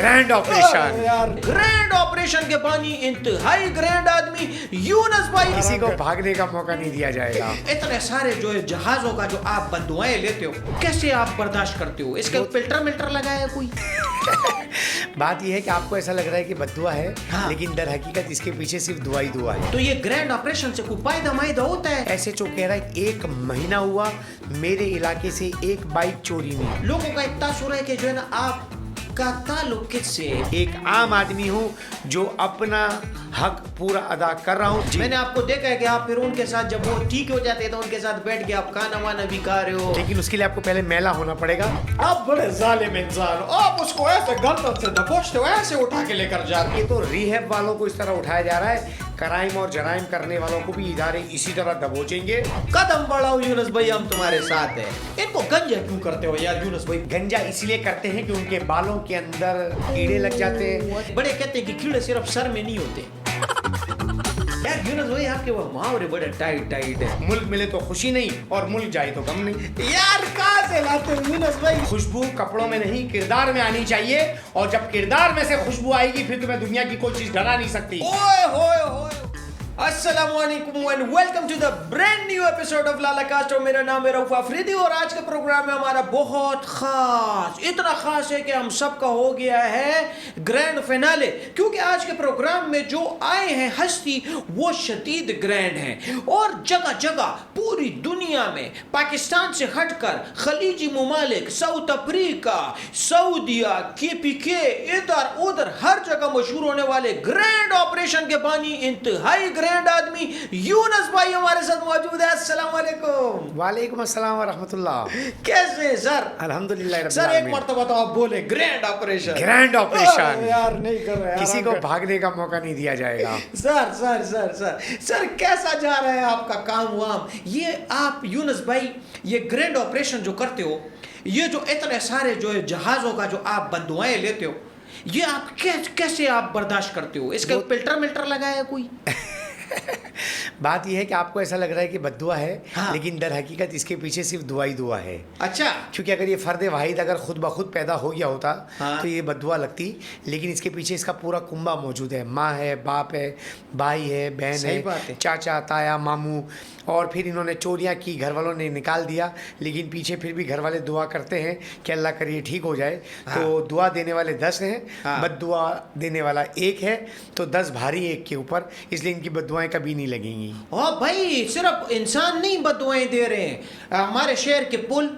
Grand operation यार grand operation के बानी इंतहाई ग्रैंड आदमी यूनुस भाई, किसी को भागने का मौका नहीं दिया जाएगा। इतने सारे जो है जहाजों का जो आप बददुआएं लेते हो, कैसे आप बर्दाश्त करते हो? इसके फिल्टर लगाया है कोई? बात यह है कि आपको ऐसा लग रहा है कि बद्दुआ है, हाँ। लेकिन दर हकीकत इसके पीछे सिर्फ दुआ ही दुआ है। तो ये ग्रैंड ऑपरेशन से कोई फायदा मायदा होता है? ऐसे जो कह रहा है 1 महीना हुआ मेरे इलाके से एक बाइक चोरी नहीं। लोगों का इतना सुर है कि जो है ना आपका ताल्लुक किससे है? एक आम आदमी हूँ जो अपना हक पूरा अदा कर रहा हूँ। मैंने आपको देखा है कि आप फिर उनके साथ जब वो ठीक हो जाते हैं तो उनके साथ बैठ के आप खाना वाना भी खा रहे हो, लेकिन उसके लिए आपको पहले मैला होना पड़ेगा। आप बड़े जालिम इंसान हो, आप उसको ऐसे गर्दन से दबोचते हो, ऐसे उठा के लेकर जाते ये तो रिहैब वालों को इस तरह उठाया जा रहा है, क्राइम और जराइम करने वालों को भी इदारे इसी तरह दबोचेंगे। कदम बढ़ाओ यूनुस भाई, हम तुम्हारे साथ हैं। इनको गंजा क्यों करते हो यार यूनुस भाई? गंजा इसलिए करते हैं कि उनके बालों के अंदर कीड़े लग जाते हैं। बड़े कहते हैं कि कीड़े सिर्फ सर में नहीं होते। यार यूनुस भाई आपके वो मुहावरे बड़े टाइट है। मुल्क मिले तो खुशी नहीं और मुल्क जाए तो गम नहीं। यार कहाँ से लाते हो यूनुस भाई? खुशबू कपड़ों में नहीं किरदार में आनी चाहिए, और जब किरदार में से खुशबू आएगी फिर तुम्हें दुनिया की कोई चीज डरा नहीं सकती। ओए होए होए, अस्सलामुअलैकुम and welcome to the brand new episode of Lala cast. और मेरा नाम है रऊफ अफरीदी और आज के प्रोग्राम में हमारा बहुत खास, इतना खास है कि हम सबका हो गया है ग्रैंड फिनाले, क्योंकि आज के प्रोग्राम में जो आए हैं हस्ती वो शदीद ग्रैंड हैं और जगह जगह पूरी दुनिया में पाकिस्तान से हटकर खलीजी ममालिक, साउथ अफ्रीका, सऊदिया, केपीके, इधर उधर हर जगह मशहूर होने वाले ग्रैंड ऑपरेशन के बानी इंतहाई ग्रैंड आदमी यूनुस भाई हमारे साथ मौजूद है। अस्सलाम वालेकुम। वालेकुम अस्सलाम व रहमतुल्लाह। कैसे हैं सर? अल्हम्दुलिल्लाह रब्बिल सर एक आलमीन। मर्तबा तो आप बोले ग्रैंड ऑपरेशन। ग्रैंड ऑपरेशन यार नहीं कर रहे, किसी को भागने का मौका नहीं दिया जाएगा। Sir sir sir sir sir कैसा जा रहा है आपका काम वाम? ये आप यूनुस भाई ये ग्रैंड ऑपरेशन जो करते हो, ये जो इतने सारे जो है जहाजों का जो आप बददुआएं लेते हो, ये आप कैसे आप बर्दाश्त करते हो? इसका फिल्टर लगाया है कोई? बात यह है कि आपको ऐसा लग रहा है कि बद्दुआ है, हाँ। लेकिन दर हकीकत इसके पीछे सिर्फ दुआ ही दुआ है। अच्छा, क्योंकि अगर ये फर्द वाहिद अगर खुद ब खुद पैदा हो गया होता हाँ। तो ये बद्दुआ लगती, लेकिन इसके पीछे इसका पूरा कुंबा मौजूद है। माँ है, बाप है, भाई है, बहन सही बात है। चाचा, ताया, मामू, और फिर इन्होंने चोरियां की, घर वालों ने निकाल दिया, लेकिन पीछे फिर भी घर वाले दुआ करते हैं कि अल्लाह करिए ठीक हो जाए। हाँ। तो दुआ देने वाले 10 हैं, हाँ। बद्दुआ देने वाला 1 है, तो 10 भारी 1 के ऊपर, इसलिए इनकी बद्दुआएं कभी नहीं लगेंगी। ओ भाई सिर्फ इंसान नहीं बददुआएं दे रहे हैं, हमारे शहर के पुल,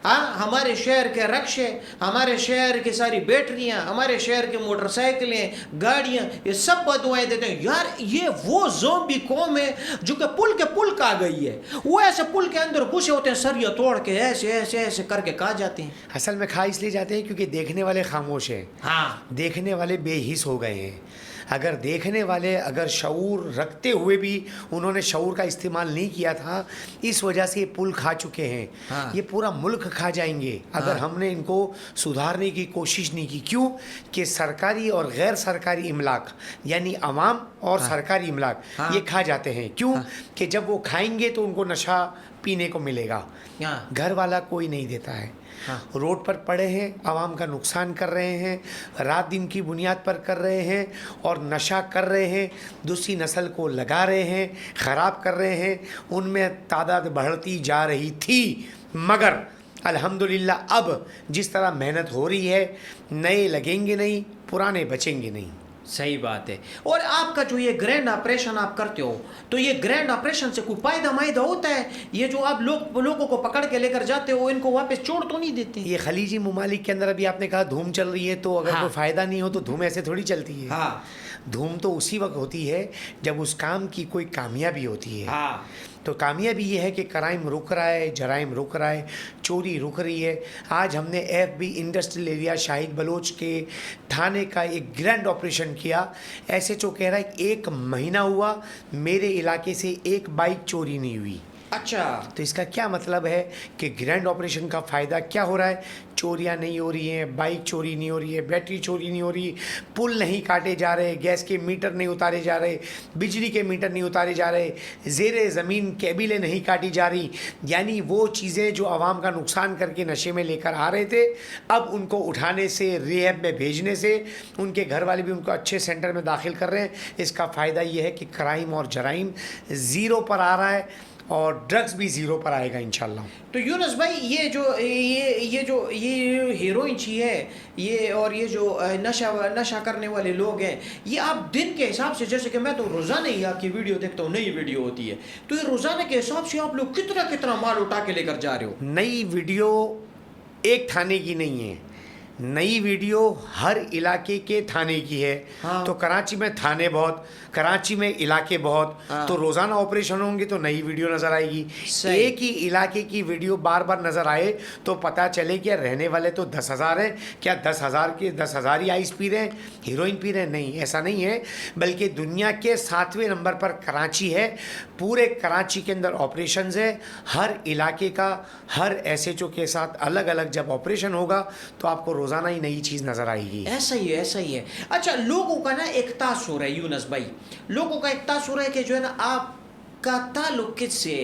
हाँ, हमारे शहर के रक्शे, हमारे शहर की सारी बैटरियां, हमारे शहर की मोटरसाइकिलें, गाड़ियां, ये सब बददुआएं देते हैं। यार ये वो ज़ोंबी कौम है जो कि पुल के पुल का गई है। वो ऐसे पुल के अंदर घुसे होते हैं, सरिया तोड़ के ऐसे ऐसे ऐसे करके कहा जाते हैं। असल में खा इसलिए जाते हैं क्योंकि देखने वाले खामोश हैं, हाँ, देखने वाले बेहिस हो गए हैं। अगर देखने वाले अगर शऊर रखते हुए भी उन्होंने शऊर का इस्तेमाल नहीं किया था, इस वजह से ये पुल खा चुके हैं। हाँ। ये पूरा मुल्क खा जाएंगे अगर हमने इनको सुधारने की कोशिश नहीं की। क्यों कि सरकारी और गैर सरकारी इमलाक यानी अवाम और सरकारी इमलाक हाँ। ये खा जाते हैं। क्यों कि जब वो खाएंगे तो उनको नशा पीने को मिलेगा, हाँ। घर वाला कोई नहीं देता है। हाँ। रोड पर पड़े हैं, आवाम का नुकसान कर रहे हैं, रात दिन की बुनियाद पर कर रहे हैं और नशा कर रहे हैं, दूसरी नस्ल को लगा रहे हैं, ख़राब कर रहे हैं। उनमें तादाद बढ़ती जा रही थी, मगर अल्हम्दुलिल्लाह अब जिस तरह मेहनत हो रही है, नए लगेंगे नहीं, पुराने बचेंगे नहीं। सही बात है। और आपका जो ये ग्रैंड ऑपरेशन आप करते हो, तो ये ग्रैंड ऑपरेशन से कोई फायदा मायदा होता है? ये जो आप लोगों को पकड़ के लेकर जाते हो, इनको वापस छोड़ तो नहीं देते? ये खलीजी ममालिक के अंदर अभी आपने कहा धूम चल रही है, तो अगर हाँ। कोई फ़ायदा नहीं हो तो धूम ऐसे थोड़ी चलती है। हाँ, धूम तो उसी वक्त होती है जब उस काम की कोई कामयाबी होती है। हाँ। तो कामयाबी ये है कि क्राइम रुक रहा है, जराइम रुक रहा है, चोरी रुक रही है। आज हमने FB industrial area Shahid Baloch के थाने का एक ग्रैंड ऑपरेशन किया। ऐसे जो कह रहा है 1 महीना हुआ मेरे इलाके से एक बाइक चोरी नहीं हुई। अच्छा, तो इसका क्या मतलब है कि ग्रैंड ऑपरेशन का फ़ायदा क्या हो रहा है? चोरियां नहीं हो रही हैं, बाइक चोरी नहीं हो रही है, बैटरी चोरी नहीं हो रही, पुल नहीं काटे जा रहे, गैस के मीटर नहीं उतारे जा रहे, बिजली के मीटर नहीं उतारे जा रहे, ज़ेरे ज़मीन केबिलें नहीं काटी जा रही। यानी वो चीज़ें जो आवाम का नुकसान करके नशे में लेकर आ रहे थे, अब उनको उठाने से, रिहैब में भेजने से, उनके घर वाले भी उनको अच्छे सेंटर में दाखिल कर रहे हैं। इसका फ़ायदा ये है कि क्राइम और जराइम ज़ीरो पर आ रहा है और ड्रग्स भी ज़ीरो पर आएगा इंशाल्लाह। तो यूनुस भाई ये हीरोइन ची है, ये और ये जो नशा करने वाले लोग हैं, ये आप दिन के हिसाब से, जैसे कि मैं तो रोज़ाना ही आपकी वीडियो देखता हूँ, नई वीडियो होती है, तो ये रोज़ाना के हिसाब से आप लोग कितना कितना माल उठा के लेकर जा रहे हो? नई वीडियो एक थाने की नहीं है, नई वीडियो हर इलाके के थाने की है। हाँ। तो कराची में थाने बहुत, कराची में इलाके बहुत, हाँ। तो रोज़ाना ऑपरेशन होंगे तो नई वीडियो नज़र आएगी। सही। एक ही इलाके की वीडियो बार बार नज़र आए तो पता चले कि रहने वाले तो 10,000 हैं, क्या 10,000 के 10,000 ही आइस पी रहे हैं, हीरोइन पी रहे हैं? नहीं, ऐसा नहीं है, बल्कि दुनिया के 7वें नंबर पर कराची है। पूरे कराची के अंदर ऑपरेशंस है, हर इलाके का हर एसएचओ के साथ अलग अलग जब ऑपरेशन होगा तो आपको रोज़ाना ही नई चीज़ नज़र आएगी। ऐसा ही है, ऐसा ही है। अच्छा, लोगों का ना एक तासुर है यूनुस भाई, लोगों का एक तासुर है कि जो है ना, आपका ताल्लुक किससे,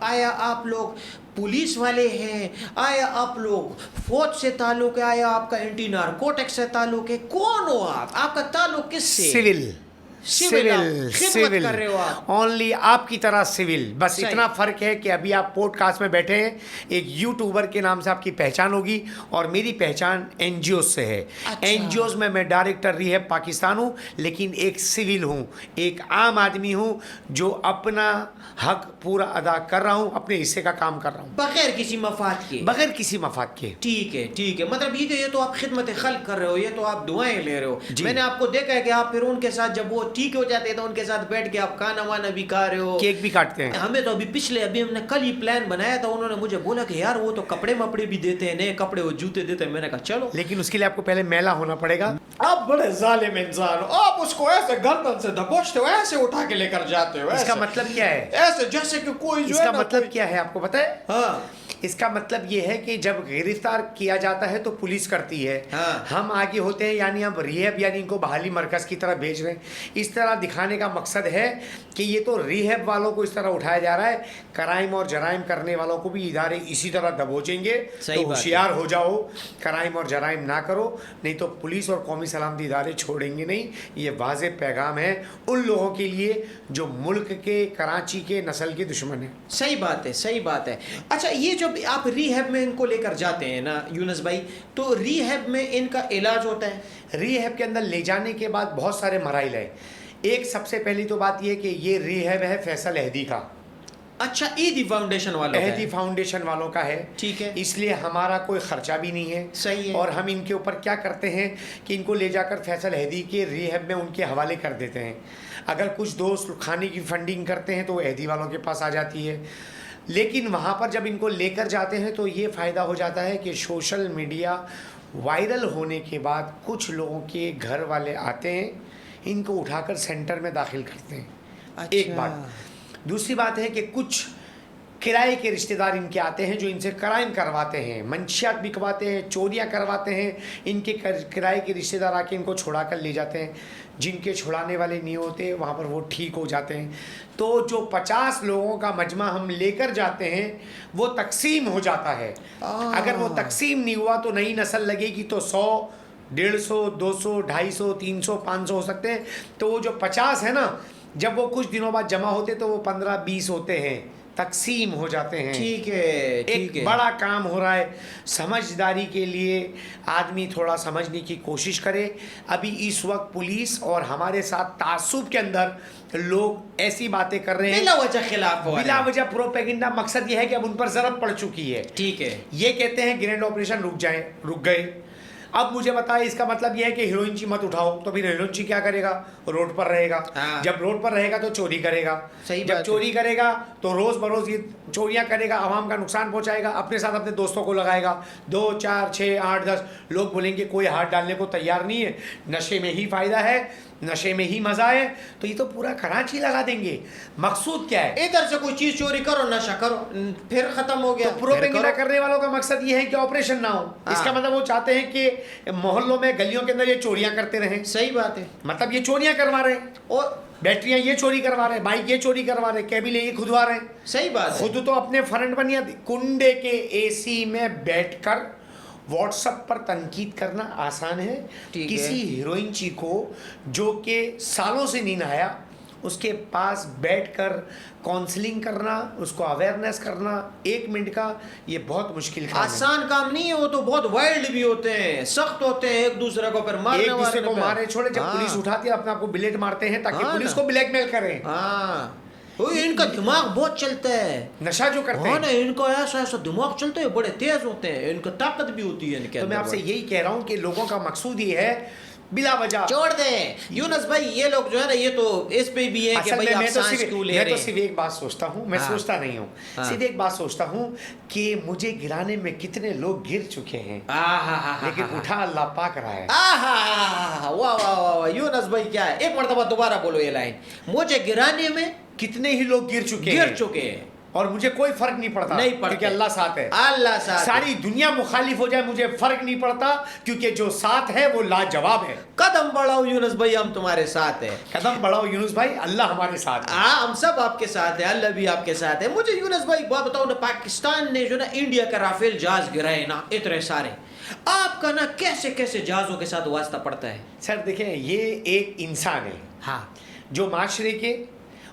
आया आप लोग पुलिस वाले हैं, आया आप लोग फौज से ताल्लुक है, आया आपका एंटी नारकोटिक्स से ताल्लुक है, कौन हो आप? आपका ताल्लुक किससे? सिविल खिदमत कर रहे हो आप। ओनली आपकी तरह सिविल, बस सही। इतना फ़र्क है कि अभी आप पॉडकास्ट में बैठे हैं, एक यूट्यूबर के नाम से आपकी पहचान होगी और मेरी पहचान एनजीओ से है। अच्छा। एनजीओ में मैं डायरेक्टर रिहैब पाकिस्तान हूँ, लेकिन एक सिविल हूँ, एक आम आदमी हूँ जो अपना हक पूरा अदा कर रहा हूँ, अपने हिस्से का काम कर रहा हूँ बगैर किसी मफाद के। बगैर किसी मफाद के। ठीक है, ठीक है, मतलब ये तो आप खिदमत खल्क कर रहे हो, ये तो आप दुआएं ले रहे हो। जी। मैंने आपको देखा है कि आप फिर उनके साथ जब वो ठीक हो जाते हैं तो उनके साथ बैठ के आप खाना वाना भी खा रहे हो, केक भी काटते हैं। हमें तो अभी हमने कल ही प्लान बनाया था, उन्होंने मुझे बोला कि यार वो तो कपड़े मपड़े भी देते हैं, नए कपड़े, वो जूते देते हैं। मैंने कहा चलो, लेकिन उसके लिए आपको पहले मेला होना पड़ेगा। आप बड़े जालिम इंसान हो, आप उसको ऐसे गर्दन से दबोचते हो, ऐसे उठा के लेकर जाते हो, इसका ऐसे। मतलब क्या है? ऐसे जैसे कि कोई जो इसका है ना, मतलब क्या है आपको पता है? हाँ, इसका मतलब ये है कि जब गिरफ्तार किया जाता है तो पुलिस करती है, हाँ। हम आगे होते हैं, यानी हम रिहैब यानी इनको बहाली मरकज़ की तरह भेज रहे हैं। इस तरह दिखाने का मकसद है कि ये तो रिहैब वालों को इस तरह उठाया जा रहा है, क्राइम और जराइम करने वालों को भी इदारे इसी तरह दबोचेंगे। सही तो बात है। होशियार हो जाओ, क्राइम और जराइम ना करो, नहीं तो पुलिस और कौमी सलामती इदारे छोड़ेंगे नहीं। ये वाज़ेह पैगाम है उन लोगों के लिए जो मुल्क के, कराची के नस्ल के दुश्मन हैं। सही बात है, सही बात है। अच्छा, ये जब आप रिहैब में इनको लेकर जाते हैं ना यूनुस भाई, तो रिहैब में इनका इलाज होता है? रिहैब के अंदर ले जाने के बाद बहुत सारे मराइल है। एक सबसे पहली तो बात ये कि ये रिहैब है फैसल अहदी का, अच्छा, ईदी फाउंडेशन वालों का अहदी है। फाउंडेशन वालों का है। ठीक है। इसलिए हमारा कोई ख़र्चा भी नहीं है। सही है। और हम इनके ऊपर क्या करते हैं कि इनको ले जाकर फैसल अहदी के रिहैब में उनके हवाले कर देते हैं। अगर कुछ दोस्त खाने की फंडिंग करते हैं तो वो अहदी वालों के पास आ जाती है। लेकिन वहाँ पर जब इनको लेकर जाते हैं तो ये फ़ायदा हो जाता है कि सोशल मीडिया वायरल होने के बाद कुछ लोगों के घर वाले आते हैं, इनको उठाकर सेंटर में दाखिल करते हैं। अच्छा। एक बात। दूसरी बात है कि कुछ किराए के रिश्तेदार इनके आते हैं जो इनसे क्राइम करवाते हैं, मंशियात बिकवाते हैं, चोरियां करवाते हैं। इनके किराए के रिश्तेदार आके इनको छुड़ा कर ले जाते हैं। जिनके छुड़ाने वाले नहीं होते वहाँ पर वो ठीक हो जाते हैं। तो जो 50 लोगों का मजमा हम लेकर जाते हैं वो तकसीम हो जाता है। अगर वो तकसीम नहीं हुआ तो नई नस्ल लगेगी तो 100, 150, 200, 250, 300, 500 हो सकते हैं। तो वो जो 50 है ना, जब वो कुछ दिनों बाद जमा होते तो वो 15-20 होते हैं, तकसीम हो जाते हैं। ठीक है, ठीक एक है। बड़ा काम हो रहा है। समझदारी के लिए आदमी थोड़ा समझने की कोशिश करे। अभी इस वक्त पुलिस और हमारे साथ तासुब के अंदर लोग ऐसी बातें कर रहे हैं, बिला वजह खिलाफ हो रहे बिला हैं। वजह प्रोपेगेंडा। मकसद ये है कि अब उन पर ज़रब पड़ चुकी है। ठीक है। ये कहते हैं ग्रैंड ऑपरेशन रुक जाए, रुक गए। अब मुझे बताए इसका मतलब यह है कि हीरोइन ची मत उठाओ, तो फिर हीरोइन ची क्या करेगा? रोड पर रहेगा। हाँ। जब रोड पर रहेगा तो चोरी करेगा। सही बात जब है। चोरी करेगा तो रोज़ बरोज़ ये चोरियां करेगा, आवाम का नुकसान पहुंचाएगा, अपने साथ अपने दोस्तों को लगाएगा। 2, 4, 6, 8, 10 लोग बोलेंगे कोई हाथ डालने को तैयार नहीं है, नशे में ही फ़ायदा है। नशे में ही मजा है, तो ये तो पूरा कराची लगा देंगे। मकसूद क्या है? इधर से कोई चीज चोरी करो, नशा करो, फिर खत्म हो गया। तो प्रोपेगेंडा करने वालों का मकसद ये है कि ऑपरेशन ना हो। इसका मतलब वो चाहते हैं कि मोहल्लों में, गलियों के अंदर ये चोरियां करते रहें। सही बात है। मतलब ये चोरियां करवा रहे हैं, और बैटरियां ये चोरी करवा रहे हैं, बाइक ये चोरी करवा रहे हैं, केबिलें ये खुदवा रहे हैं। सही बात है। खुद तो अपने फ्रंट बनिया कुंडे के एसी में बैठकर व्हाट्सएप पर तनकीद करना आसान है। ठीक किसी है। हीरोइन ची को जो कि सालों से नींद आया, उसके पास बैठकर काउंसलिंग करना, उसको अवेयरनेस करना 1 मिनट का, ये बहुत मुश्किल काम है। आसान काम नहीं है, वो तो बहुत वाइल्ड भी होते हैं, सख्त होते हैं, एक दूसरे को फिर मारने एक दूसरे को वारने पे। मारे छोड़े, जब हाँ। पुलिस उठाती है अपने आप को बिलेट मारते हैं ताकि हाँ पुलिस ना। को ब्लैकमेल करें। हाँ, वो इनका दिमाग बहुत चलता है। नशा जो करते हाँ हैं। ना, इनका ऐसा ऐसा दिमाग चलता है, बड़े तेज होते हैं, इनका ताकत भी होती है इनके तो मैं अंदर आपसे बड़ी। यही कह रहा हूँ कि लोगों का मकसूद ये है बिला वजह। छोड़ दे यूनस भाई, ये लोग जो है ना, ये तो इस पे भी है कि असल भाई में आप मैं तो सांस क्यों ले रहे सिर्फ हैं। एक बात सोचता हूँ, मैं हाँ। सोचता नहीं हूँ, हाँ। सिर्फ एक बात सोचता हूँ कि मुझे गिराने में कितने लोग गिर चुके हैं, लेकिन उठा अल्लाह पाक रहा है। वाह वाह वाह वाह, यूनस भाई क्या है, एक मर्तबा दोबारा बोलो ये लाइन, मुझे गिराने में कितने ही लोग गिर चुके गिर हैं चुके हैं, और मुझे कोई फर्क नहीं पड़ता, नहीं पड़ता, क्योंकि अल्लाह साथ है। अल्लाह साथ है। सारी दुनिया मुखालिफ हो जाए मुझे फर्क नहीं पड़ता, क्योंकि जो साथ है वो लाजवाब है। कदम बढ़ाओ यूनस भाई, हम तुम्हारे साथ हैं। कदम बढ़ाओ यूनुस भाई, अल्लाह हमारे साथ है। हाँ, हम सब आपके साथ हैं, अल्लाह भी आपके साथ है। मुझे यूनस भाई एक बात बताओ ना, पाकिस्तान ने जो ना इंडिया का राफेल जहाज गिराए ना, इतने सारे, आपका ना कैसे कैसे जहाजों के साथ वास्ता पड़ता है? सर देखें, ये एक इंसान है हाँ जो माशरे के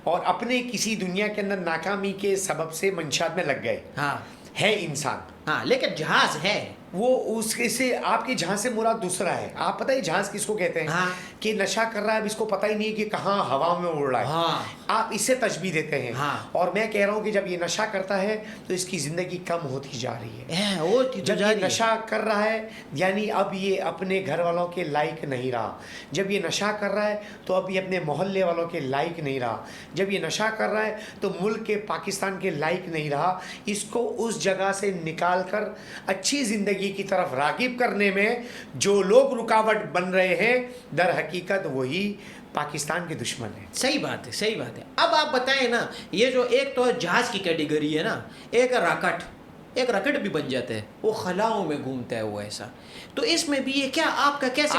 और अपने किसी दुनिया के अंदर नाकामी के सबब से मंशात में लग गए, हाँ है इंसान। हाँ, लेकिन जहाज है वो उसके से आपके जहाज से मुराद दूसरा है। आप पता है जहाज किसको कहते हैं? हाँ। कि नशा कर रहा है, अब इसको पता ही नहीं है कि कहाँ हवा में उड़ रहा है। हाँ। आप इससे तशबीह देते हैं। हाँ। और मैं कह रहा हूँ कि जब ये नशा करता है तो इसकी ज़िंदगी कम होती जा रही है। वो तो जब ये नशा कर रहा है, यानी अब ये अपने घर वालों के लायक नहीं रहा। जब ये नशा कर रहा है तो अब ये अपने मोहल्ले वालों के लायक नहीं रहा। जब ये नशा कर रहा है तो मुल्क के, पाकिस्तान के लायक नहीं रहा। इसको उस जगह से निकाल कर अच्छी ज़िंदगी की तरफ रागिब करने में जो लोग रुकावट बन रहे हैं, दर हकीकत वही पाकिस्तान के दुश्मन है। सही बात है, सही बात है। अब आप बताएं ना, ये जो एक तो जहाज की कैटेगरी है ना, एक रॉकेट भी बन जाता है, वो खलाओं में घूमता है वो ऐसा, तो इसमें भी ये क्या आपका कैसे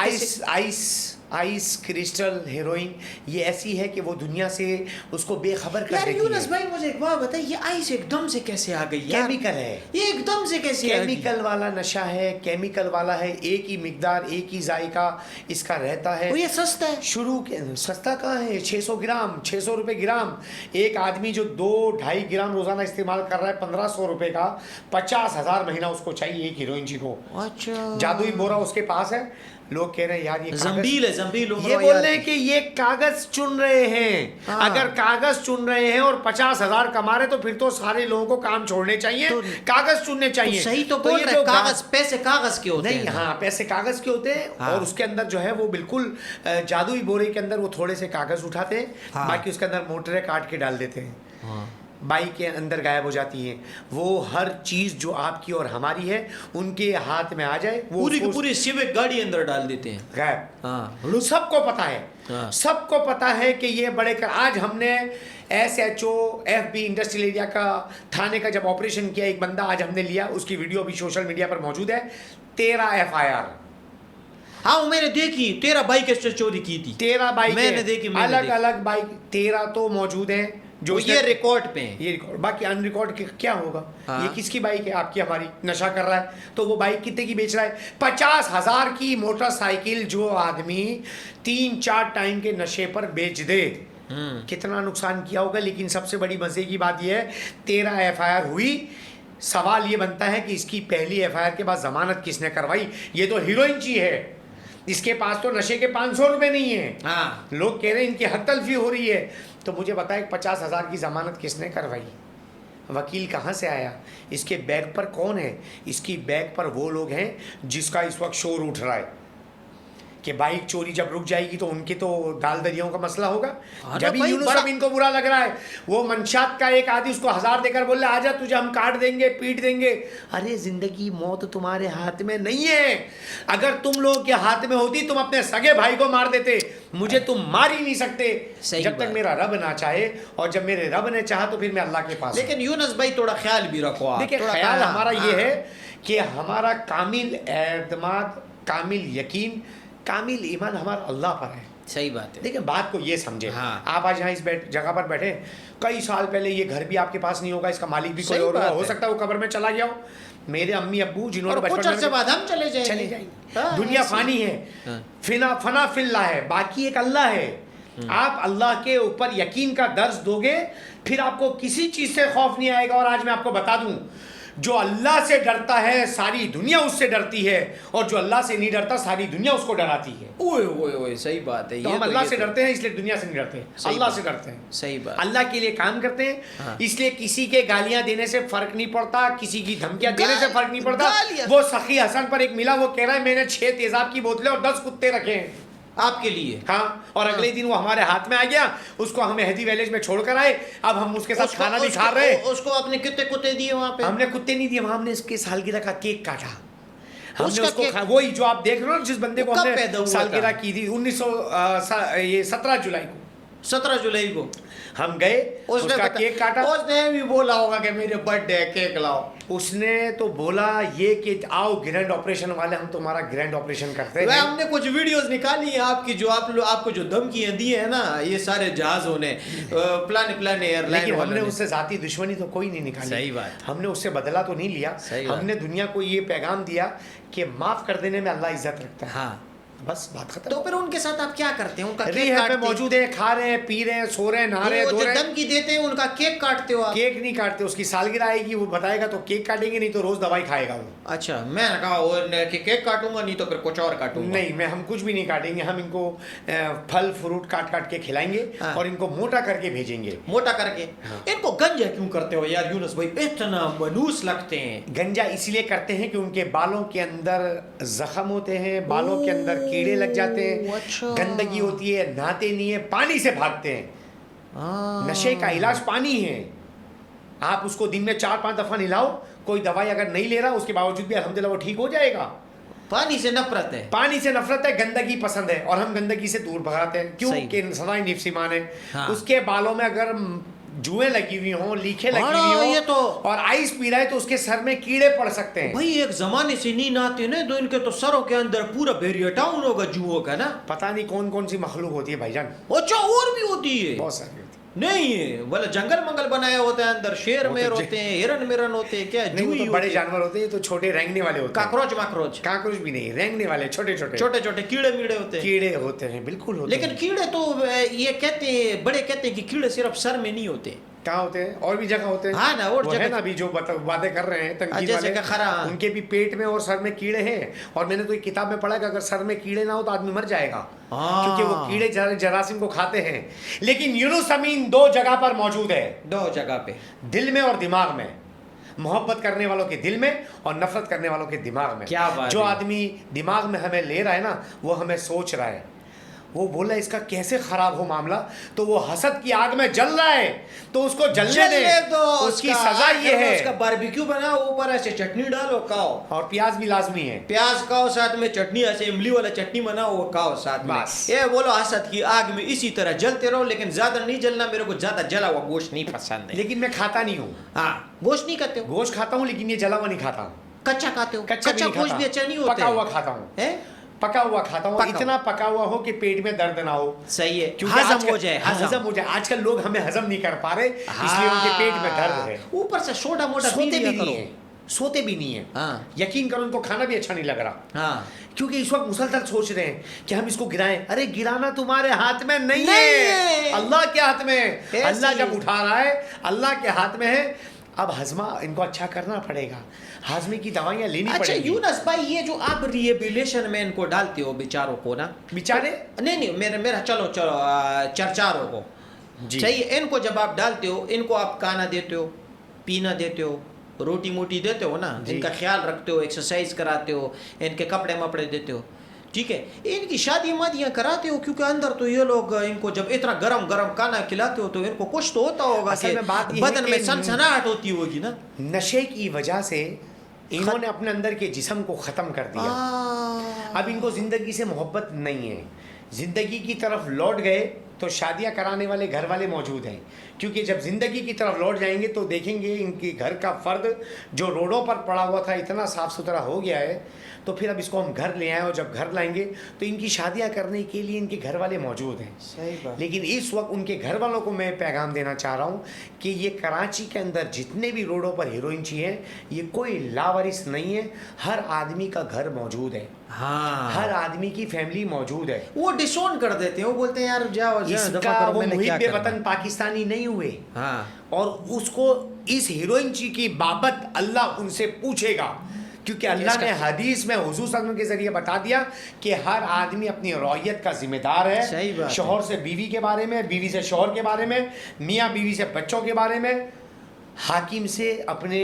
आइस क्रिस्टल हेरोइन ये ऐसी है कि वो दुनिया से उसको बेखबर कर यार देती यूनस है। भाई मुझे एक बात बताइए, ये आइस एकदम से कैसे आ गई यार? केमिकल है, ये एकदम से कैसे आ गई? केमिकल वाला नशा है, केमिकल वाला है। एक ही मिकदार, एक ही जायका इसका रहता है। वो ये सस्ता है। शुरू के सस्ता कहाँ है? 600 ग्राम, 600 रुपये ग्राम। एक आदमी जो 2-2.5 ग्राम रोजाना इस्तेमाल कर रहा है 1500 रुपये का, 50,000 महीना उसको चाहिए एक हीरोइन जी को। अच्छा, जादुई बोरा उसके पास है। लोग कह रहे हैं यार ये जंबील है, जंबील ये बोल रहे हैं कि ये कागज चुन रहे हैं। हाँ। अगर कागज चुन रहे हैं और 50,000 कमा रहे तो फिर तो सारे लोगों को काम छोड़ने चाहिए, तो कागज चुनने चाहिए। सही तो बोल ये रहे जो कागज, पैसे कागज के होते नहीं, हैं। हाँ, पैसे कागज के होते हैं। हाँ। और उसके अंदर जो है वो बिल्कुल जादुई बोरे के अंदर वो थोड़े से कागज उठाते हैं, हाँ। बाकी उसके अंदर मोटरें काट के डाल देते हैं, हाँ। बाइक के अंदर गायब हो जाती है। वो हर चीज़ जो आपकी और हमारी है उनके हाथ में आ जाए, वो पूरी की उसको पूरी सिविक गाड़ी अंदर डाल देते हैं। गायब। हाँ, सबको पता है, हाँ। सबको पता है कि ये बड़े आज हमने SHO FB इंडस्ट्रियल एरिया का थाने का जब ऑपरेशन किया, एक बंदा आज हमने लिया, उसकी वीडियो अभी सोशल मीडिया पर मौजूद है। 13 FIR। हाँ, वो मैंने देखी, 13 बाइक चोरी की थी। 13 बाइक मैंने देखी, अलग अलग बाइक 13 तो मौजूद हैं जो ये रिकॉर्ड पे हैं। ये रिकॉर्ड, बाकी अनरिकॉर्ड क्या होगा? हाँ। ये किसकी बाइक है? आपकी हमारी। नशा कर रहा है तो वो बाइक कितने की बेच रहा है? 50,000 की मोटरसाइकिल जो आदमी 3-4 टाइम के नशे पर बेच दे, कितना नुकसान किया होगा। लेकिन सबसे बड़ी मजे की बात यह है 13 FIR हुई। सवाल ये बनता है कि इसकी पहली FIR के बाद जमानत किसने करवाई? ये तो हीरोइन ची है, इसके पास तो नशे के 500 रुपए नहीं है। हाँ। लोग कह रहे हैं इनकी हक तलफी हो रही है, तो मुझे बताए 50,000 की जमानत किसने करवाई? वकील कहाँ से आया? इसके बैग पर कौन है? इसकी बैग पर वो लोग हैं जिसका इस वक्त शोर उठ रहा है کہ बाइक चोरी जब रुक जाएगी तो उनके तो दाल दरियाओं का मसला होगा। हाँ, जब भाई, यूनुस बड़ा- अब इनको बुरा लग रहा है, वो मंशात का एक आदमी उसको 1000 देकर बोल रहा है आजा तुझे हम काट देंगे पीट देंगे। अरे जिंदगी मौत तुम्हारे हाथ में नहीं है, अगर तुम लोगों के हाथ में होती तुम अपने सगे भाई को मार देते, मुझे तुम मार ही नहीं सकते सही जब तक बात। मेरा रब ना चाहे, और जब मेरे रब ने चाहा तो फिर मैं अल्लाह के पास हूं। लेकिन यूनुस भाई थोड़ा ख्याल भी रखो आप। देखिए थोड़ा ख्याल हाँ, हमारा ये हाँ। है कि हमारा कामिल एतमाद, कामिल यकीन, कामिल ईमान हमारा अल्लाह पर है। सही बात है। देखिए बात को ये समझे, हाँ। आप आज यहाँ इस जगह पर बैठे, कई साल पहले ये घर भी आपके पास नहीं होगा, इसका मालिक भी कोई सही और होगा, बात हो है। सकता है वो कब्र में चला गया हो। मेरे अम्मी अब्बू जिन्होंने और कुछ बचपन अर्से में बाद हम चले जाएंगे। चले जाएंगे। हाँ, दुनिया ऐसे। फानी है, हाँ। फना फिल्ला है, बाकी एक अल्लाह है। आप अल्लाह के ऊपर यकीन का दर्ज दोगे फिर आपको किसी चीज से खौफ नहीं आएगा। और आज मैं आपको बता दूं, जो अल्लाह से डरता है सारी दुनिया उससे डरती है, और जो अल्लाह से नहीं डरता सारी दुनिया उसको डराती है। ओए ओए ओए, सही बात है। तो हम अल्लाह से डरते हैं इसलिए दुनिया से नहीं डरते, सही अल्लाह बात। से डरते हैं। सही बात। अल्लाह के लिए काम करते हैं, हाँ। इसलिए किसी के गालियां देने से फर्क नहीं पड़ता, किसी की धमकियां देने से फर्क नहीं पड़ता। गालियां- वो सखी हसन पर एक मिला, वो कह रहा है मैंने 6 तेजाब की बोतलें और 10 कुत्ते रखे हैं। आपके लिए। हाँ, और अगले दिन वो हमारे हाथ में आ गया, उसको हमें हेदी विलेज में छोड़ कर आए, अब हम उसके साथ खाना भी खा रहे हैं। उसको आपने कितने कुत्ते दिए वहाँ पे? हमने कुत्ते नहीं दिए, वहां हमने इसके सालगिरह का केक काटा। हमने उसका उसको केक- वही जो आप देख रहे हो ना, जिस बंदे को वो कब हमने पैदा हुआ सालगिरह था? की थी 17 जुलाई को 17 जुलाई को हम गए, उसने उसका बता- केक काटा। उसने भी बोला होगा कि मेरे बर्थडे है, केक लाओ। उसने तो बोला ये कि आओ ग्रैंड ऑपरेशन वाले, हम तुम्हारा ग्रैंड ऑपरेशन करते वह हैं। हमने कुछ वीडियोस निकाली हैं आपकी, जो आपको जो धमकियां दी है ना ये सारे जहाजों ने, प्लान एयरलाइन लेकिन हमने वालों ने। उससे जाती दुश्मनी तो कोई नहीं निकाली। सही बात। हमने उससे बदला तो नहीं लिया, सही बात। हमने दुनिया को ये पैगाम दिया कि माफ कर देने में अल्लाह इज्जत रखता है। हाँ, बस बात खत्म। तो फिर उनके साथ आप क्या करते हैं? उनका केक रिहैब में काटते हैं? मौजूद है, खा रहे हैं, पी रहे हैं, सो रहे हैं, नहा रहे हैं, वो धो जो रहे हैं। धमकी देते हैं उनका केक काटते हो आप? केक नहीं काटते, उसकी सालगिरह आएगी वो बताएगा तो केक काटेंगे, नहीं तो रोज दवाई खाएगा वो। अच्छा, मैं कहा कि केक काटूंगा, नहीं तो फिर कुछ और काटूंगा। नहीं, मैं हम कुछ भी नहीं काटेंगे, हम इनको फल फ्रूट काट काट के खिलाएंगे हाँ। और इनको मोटा करके भेजेंगे। मोटा करके। हाँ। इनको गंजा क्यों करते हो यार यूनुस भाई? इतना मनूस लगते हैं। गंजा इसलिए करते हैं कि उनके बालों के अंदर जख्म होते हैं, बालों के अंदर कीड़े लग जाते हैं, अच्छा। गंदगी होती है, नहाते नहीं है, पानी से भागते हैं। नशे का इलाज पानी है। आप उसको दिन में 4-5 दफा नहलाओ, कोई दवाई अगर नहीं ले रहा उसके बावजूद भी अल्हम्दुलिल्लाह वो ठीक हो जाएगा। पानी से नफरत है। पानी से नफरत है, गंदगी पसंद है, और हम गंदगी से दूर भगाते हैं। क्यों? सही। कि सदाई निफ्सिमान है। हाँ। उसके बालों में अगर जुएं लगी हुई हों, लीखें लगी बड़ा हुई ये हों तो- और आइस पी रहा है तो उसके सर में कीड़े पड़ सकते हैं। भाई एक जमाने से नींद आते ना, तो इनके तो सरों के अंदर पूरा भेड़िया टाउन होगा जुओं का ना। पता नहीं कौन कौन सी मखलूक होती है भाईजान, अच्छा, और भी होती है? बहुत सारी होती नहीं है, बोला जंगल मंगल बनाया होता है अंदर, शेर वो तो मेर ज- होते हैं, हिरन मिरन होते हैं, क्या है। नहीं, वो जूही तो बड़े होती है। जानवर होते हैं, ये तो छोटे रेंगने वाले होते हैं। काकरोच माकरोच, काकरोच भी नहीं, रेंगने वाले छोटे छोटे छोटे छोटे कीड़े मीड़े होते हैं। कीड़े होते हैं, बिल्कुल होते लेकिन हैं। कीड़े तो ये कहते हैं, बड़े कहते हैं कि कीड़े सिर्फ सर में नहीं होते। कहाँ होते हैं? और भी जगह होते हैं। हाँ ना, और वो जगह- है ना, अभी जो बातें कर रहे हैं तंकीद जैसे वाले, कि खरा। उनके भी पेट में और सर में कीड़े हैं। और मैंने तो एक किताब में पढ़ा कि अगर सर में कीड़े ना हो तो आदमी मर जाएगा, हाँ। क्योंकि वो कीड़े जरासीम को खाते हैं। लेकिन यूनुस अमीन 2 जगह पर मौजूद है, 2 जगह पे। दिल में और दिमाग में। मोहब्बत करने वालों के दिल में और नफरत करने वालों के दिमाग में। क्या बात जो है। आदमी दिमाग में हमें ले रहा है ना, वो हमें सोच रहा है, वो बोला इसका कैसे खराब हो मामला, तो वो हसद की आग में जल रहा है तो उसको जलने दे, उसकी सजा ये है। उसका बारबेक्यू बनाओ, ऊपर ऐसे चटनी डालो, खाओ। और प्याज भी लाजमी है। प्याज खाओ, साथ में चटनी, ऐसे इमली वाला चटनी बनाओ, वो खाओ साथ में। बस। ये बोलो हसद की आग में इसी तरह जलते रहो, लेकिन ज्यादा नहीं जलना। मेरे को ज्यादा जला हुआ गोश्त नहीं पसंद है। लेकिन मैं खाता नहीं हूँ, हाँ, गोश्त नहीं खाते हो? गोश्त खाता हूँ लेकिन ये जला हुआ नहीं खाता हूँ। कच्चा खाते हो? कच्चा भी नहीं गोश्त खाता। भी अच्छा नहीं होता पका हुआ खाता हूँ, है? पका हुआ खाता हूँ, पका इतना पका हुआ हो कि पेट में दर्द ना हो। सही है, क्योंकि हजम आजकल- हो जाए। हजम हो जाए। आजकल लोग हमें हजम नहीं कर पा रहे, इसलिए उनके पेट में दर्द है। ऊपर से छोटा मोटा सोते भी नहीं है, सोते भी नहीं है। हाँ। यकीन करो उनको खाना भी अच्छा नहीं लग रहा, हाँ, क्योंकि इस वक्त मुसलसल सोच रहे हैं कि हम इसको गिराएं। अरे गिराना तुम्हारे हाथ में नहीं नहीं है, है। अल्लाह के हाथ में है। ऐसे अल्लाह ही। जब उठा रहा है, अल्लाह के हाथ में है। अब हजमा इनको अच्छा करना पड़ेगा, हाजमे की दवाइयाँ लेनी अच्छा पड़ेगी। यूनस भाई, ये जो आप रिहेबिलिटेशन में इनको डालते हो बेचारों को ना, बेचारे नहीं मेरा चलो चर्चारों को जी। चाहिए। इनको जब आप डालते हो, इनको आप खाना देते हो, पीना देते हो, रोटी मोटी देते हो ना, जी। इनका ख्याल रखते हो, एक्सरसाइज कराते हो, इनके कपड़े मपड़े देते हो, ٹھیک ہے. ان کی شادی مادیاں کراتے ہو کیونکہ اندر تو یہ لوگ ان کو جب اتنا گرم گرم کھانا کھلاتے ہو تو ان کو کچھ تو ہوتا ہوگا کہ بدن میں سنسناہٹ ہوتی ہوگی نا. نشے کی وجہ سے انہوں نے اپنے اندر کے جسم کو ختم کر دیا. اب ان کو زندگی سے محبت نہیں ہے. زندگی کی طرف لوٹ گئے تو شادیاں کرانے والے گھر والے موجود ہیں, کیونکہ جب زندگی کی طرف لوٹ جائیں گے تو دیکھیں گے ان کے گھر کا فرد جو روڈوں پر پڑا ہوا تھا اتنا صاف ستھرا ہو گیا ہے, تو پھر اب اس کو ہم گھر لے آئیں, اور جب گھر لائیں گے تو ان کی شادیاں کرنے کے لیے ان کے گھر والے موجود ہیں. صحیح بات. لیکن اس وقت ان کے گھر والوں کو میں پیغام دینا چاہ رہا ہوں کہ یہ کراچی کے اندر جتنے بھی روڈوں پر ہیروئنچی ہیں یہ کوئی لاوارث نہیں ہے. ہر آدمی کا گھر موجود ہے, ہاں, ہر آدمی کی فیملی موجود ہے. وہ ڈسون کر دیتے ہیں, وہ بولتے ہیں یار جاؤ اس کا وہ محب وطن پاکستانی نہیں ہوئے, ہاں, اور اس کو اس ہیروئنچی کی بابت اللہ ان سے پوچھے گا, کیونکہ اللہ نے حدیث میں حضور صلی اللہ علیہ وسلم کے ذریعے بتا دیا کہ ہر آدمی اپنی رویت کا ذمہ دار ہے. شوہر سے بیوی کے بارے میں, بیوی سے شوہر کے بارے میں, میاں بیوی سے بچوں کے بارے میں, حاکم سے اپنے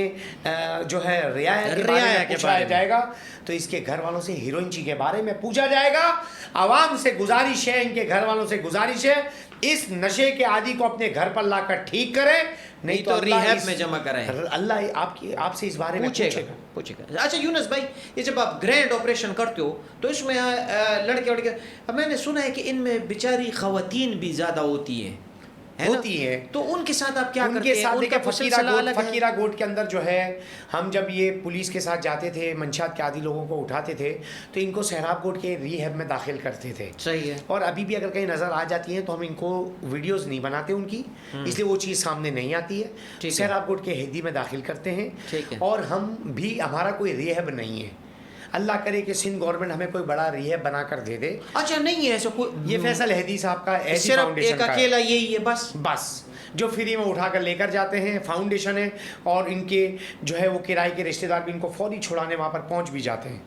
جو ہے رعایا کے بارے میں پوچھا جائے گا, تو اس کے گھر والوں سے ہیروئنچی کے بارے میں پوچھا جائے گا. عوام سے گزارش ہے, ان کے گھر والوں سے گزارش ہے, اس نشے کے عادی کو اپنے گھر پر لا کر ٹھیک کریں, نہیں تو ریہیب میں جمع کریں. اللہ آپ سے اس بارے میں پوچھے گا. اچھا یونس بھائی, یہ جب آپ گرینڈ آپریشن کرتے ہو تو اس میں لڑکے میں نے سنا ہے کہ ان میں بیچاری خواتین بھی زیادہ ہوتی ہیں, تو ان کے ساتھ آپ کیا کرتے ہیں؟ ان کا فقیرہ گوٹ کے اندر جو ہے, ہم جب یہ پولیس کے ساتھ جاتے تھے, منشیات کے عادی لوگوں کو اٹھاتے تھے تو ان کو سہراب گوٹ کے ریہیب میں داخل کرتے تھے. صحیح ہے. اور ابھی بھی اگر کہیں نظر آ جاتی ہیں تو ہم ان کو ویڈیوز نہیں بناتے ان کی, اس لیے وہ چیز سامنے نہیں آتی ہے. سہراب گوٹ کے حیدی میں داخل کرتے ہیں, اور ہم بھی, ہمارا کوئی ریہیب نہیں ہے. اللہ کرے کہ سندھ گورنمنٹ ہمیں کوئی بڑا ریہیب بنا کر دے دے. اچھا نہیں ہے ایسا کوئی, یہ فیصل ہیدی صاحب کا صرف ایک اکیلا یہی ہے بس جو فری میں اٹھا کر لے کر جاتے ہیں, فاؤنڈیشن ہے, اور ان کے جو ہے وہ کرائے کے رشتہ دار بھی ان کو فوری چھڑانے وہاں پر پہنچ بھی جاتے ہیں.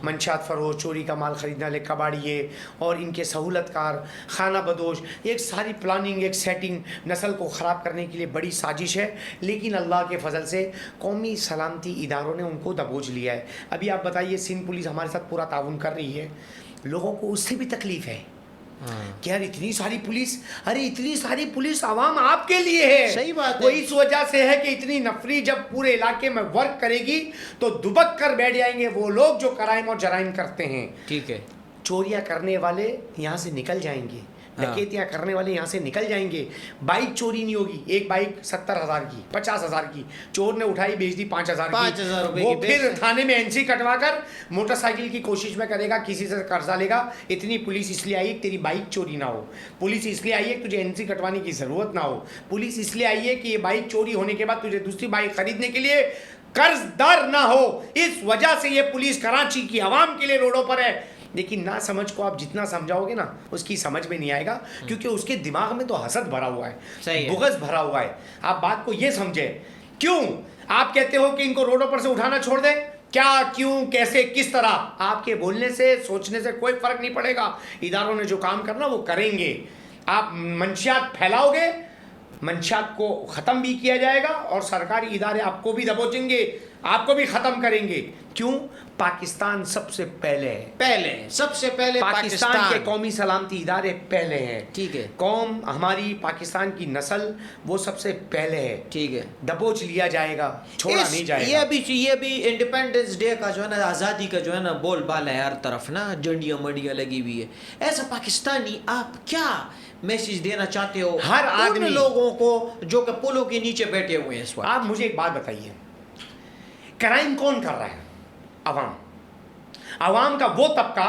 منشیات فروش, چوری کا مال خریدنے والے کباڑیے, اور ان کے سہولت کار, خانہ بدوش, ایک ساری پلاننگ, ایک سیٹنگ نسل کو خراب کرنے کے لیے بڑی سازش ہے. لیکن اللہ کے فضل سے قومی سلامتی اداروں نے ان کو دبوچ لیا ہے. ابھی آپ بتائیے, سندھ پولیس ہمارے ساتھ پورا تعاون کر رہی ہے, لوگوں کو اس سے بھی تکلیف ہے کہ یار اتنی ساری پولیس, ارے اتنی ساری پولیس عوام آپ کے لیے ہے. صحیح بات ہے. اس وجہ سے ہے کہ اتنی نفری جب پورے علاقے میں ورک کرے گی تو دبک کر بیٹھ جائیں گے وہ لوگ جو کرائم اور جرائم کرتے ہیں. ٹھیک ہے. چوریاں کرنے والے یہاں سے نکل جائیں گے, ڈکیتیاں کرنے والے یہاں سے نکل جائیں گے. بائک چوری نہیں ہوگی, ایک بائک 70,000 کی, 50,000 کی, چور نے اٹھائی بیچ دی 5,000 کی, وہ پھر تھانے میں NC کٹوا کر موٹر سائیکل کی کوشش میں کرے گا, کسی سے قرضہ لے گا. اتنی پولیس اس لیے آئی ہے تیری بائک چوری نہ ہو, پولیس اس لیے آئی ہے تجھے NC کٹوانے کی ضرورت نہ ہو, پولیس اس لیے آئی ہے کہ یہ بائک چوری ہونے کے بعد تجھے دوسری بائک خریدنے کے لیے قرض دار نہ ہو. اس وجہ سے یہ پولیس کراچی کی عوام کے لیے روڈوں پر ہے. لیکن نہ سمجھ کو آپ جتنا سمجھاؤ گے نا اس کی سمجھ میں نہیں آئے گا, کیونکہ اس کے دماغ میں تو حسد بھرا ہوا ہے, بغض بھرا ہوا ہے. آپ بات کو یہ سمجھیں. کیوں آپ کہتے ہو کہ ان کو روڈوں پر سے اٹھانا چھوڑ دیں؟ کیا, کیوں, کیسے, کس طرح؟ آپ کے بولنے سے, سوچنے سے کوئی فرق نہیں پڑے گا. اداروں نے جو کام کرنا وہ کریں گے. آپ منشیات پھیلاؤ گے, منشیات کو ختم بھی کیا جائے گا, اور سرکاری ادارے آپ کو بھی دبوچیں گے, آپ کو بھی ختم کریں گے. کیوں؟ پاکستان سب سے سب سے پہلے پاکستان کے قومی سلامتی ادارے پہلے ہیں. ٹھیک ہے. قوم ہماری, پاکستان کی نسل وہ سب سے پہلے ہے. ٹھیک ہے. دبوچ لیا جائے گا, چھوڑا نہیں جائے گا. یہ بھی انڈیپینڈنس ڈے کا جو ہے نا, آزادی کا جو ہے نا بول بالا ہے, ہر طرف نا جھنڈیاں منڈیاں لگی ہوئی ہے. ایسا پاکستانی آپ کیا میسج دینا چاہتے ہو ہر آدمی لوگوں کو جو کہ پلوں کے نیچے بیٹھے ہوئے ہیں اس وقت؟ آپ مجھے ایک بات بتائیے, کرائم کون کر رہا ہے؟ عوام کا وہ طبقہ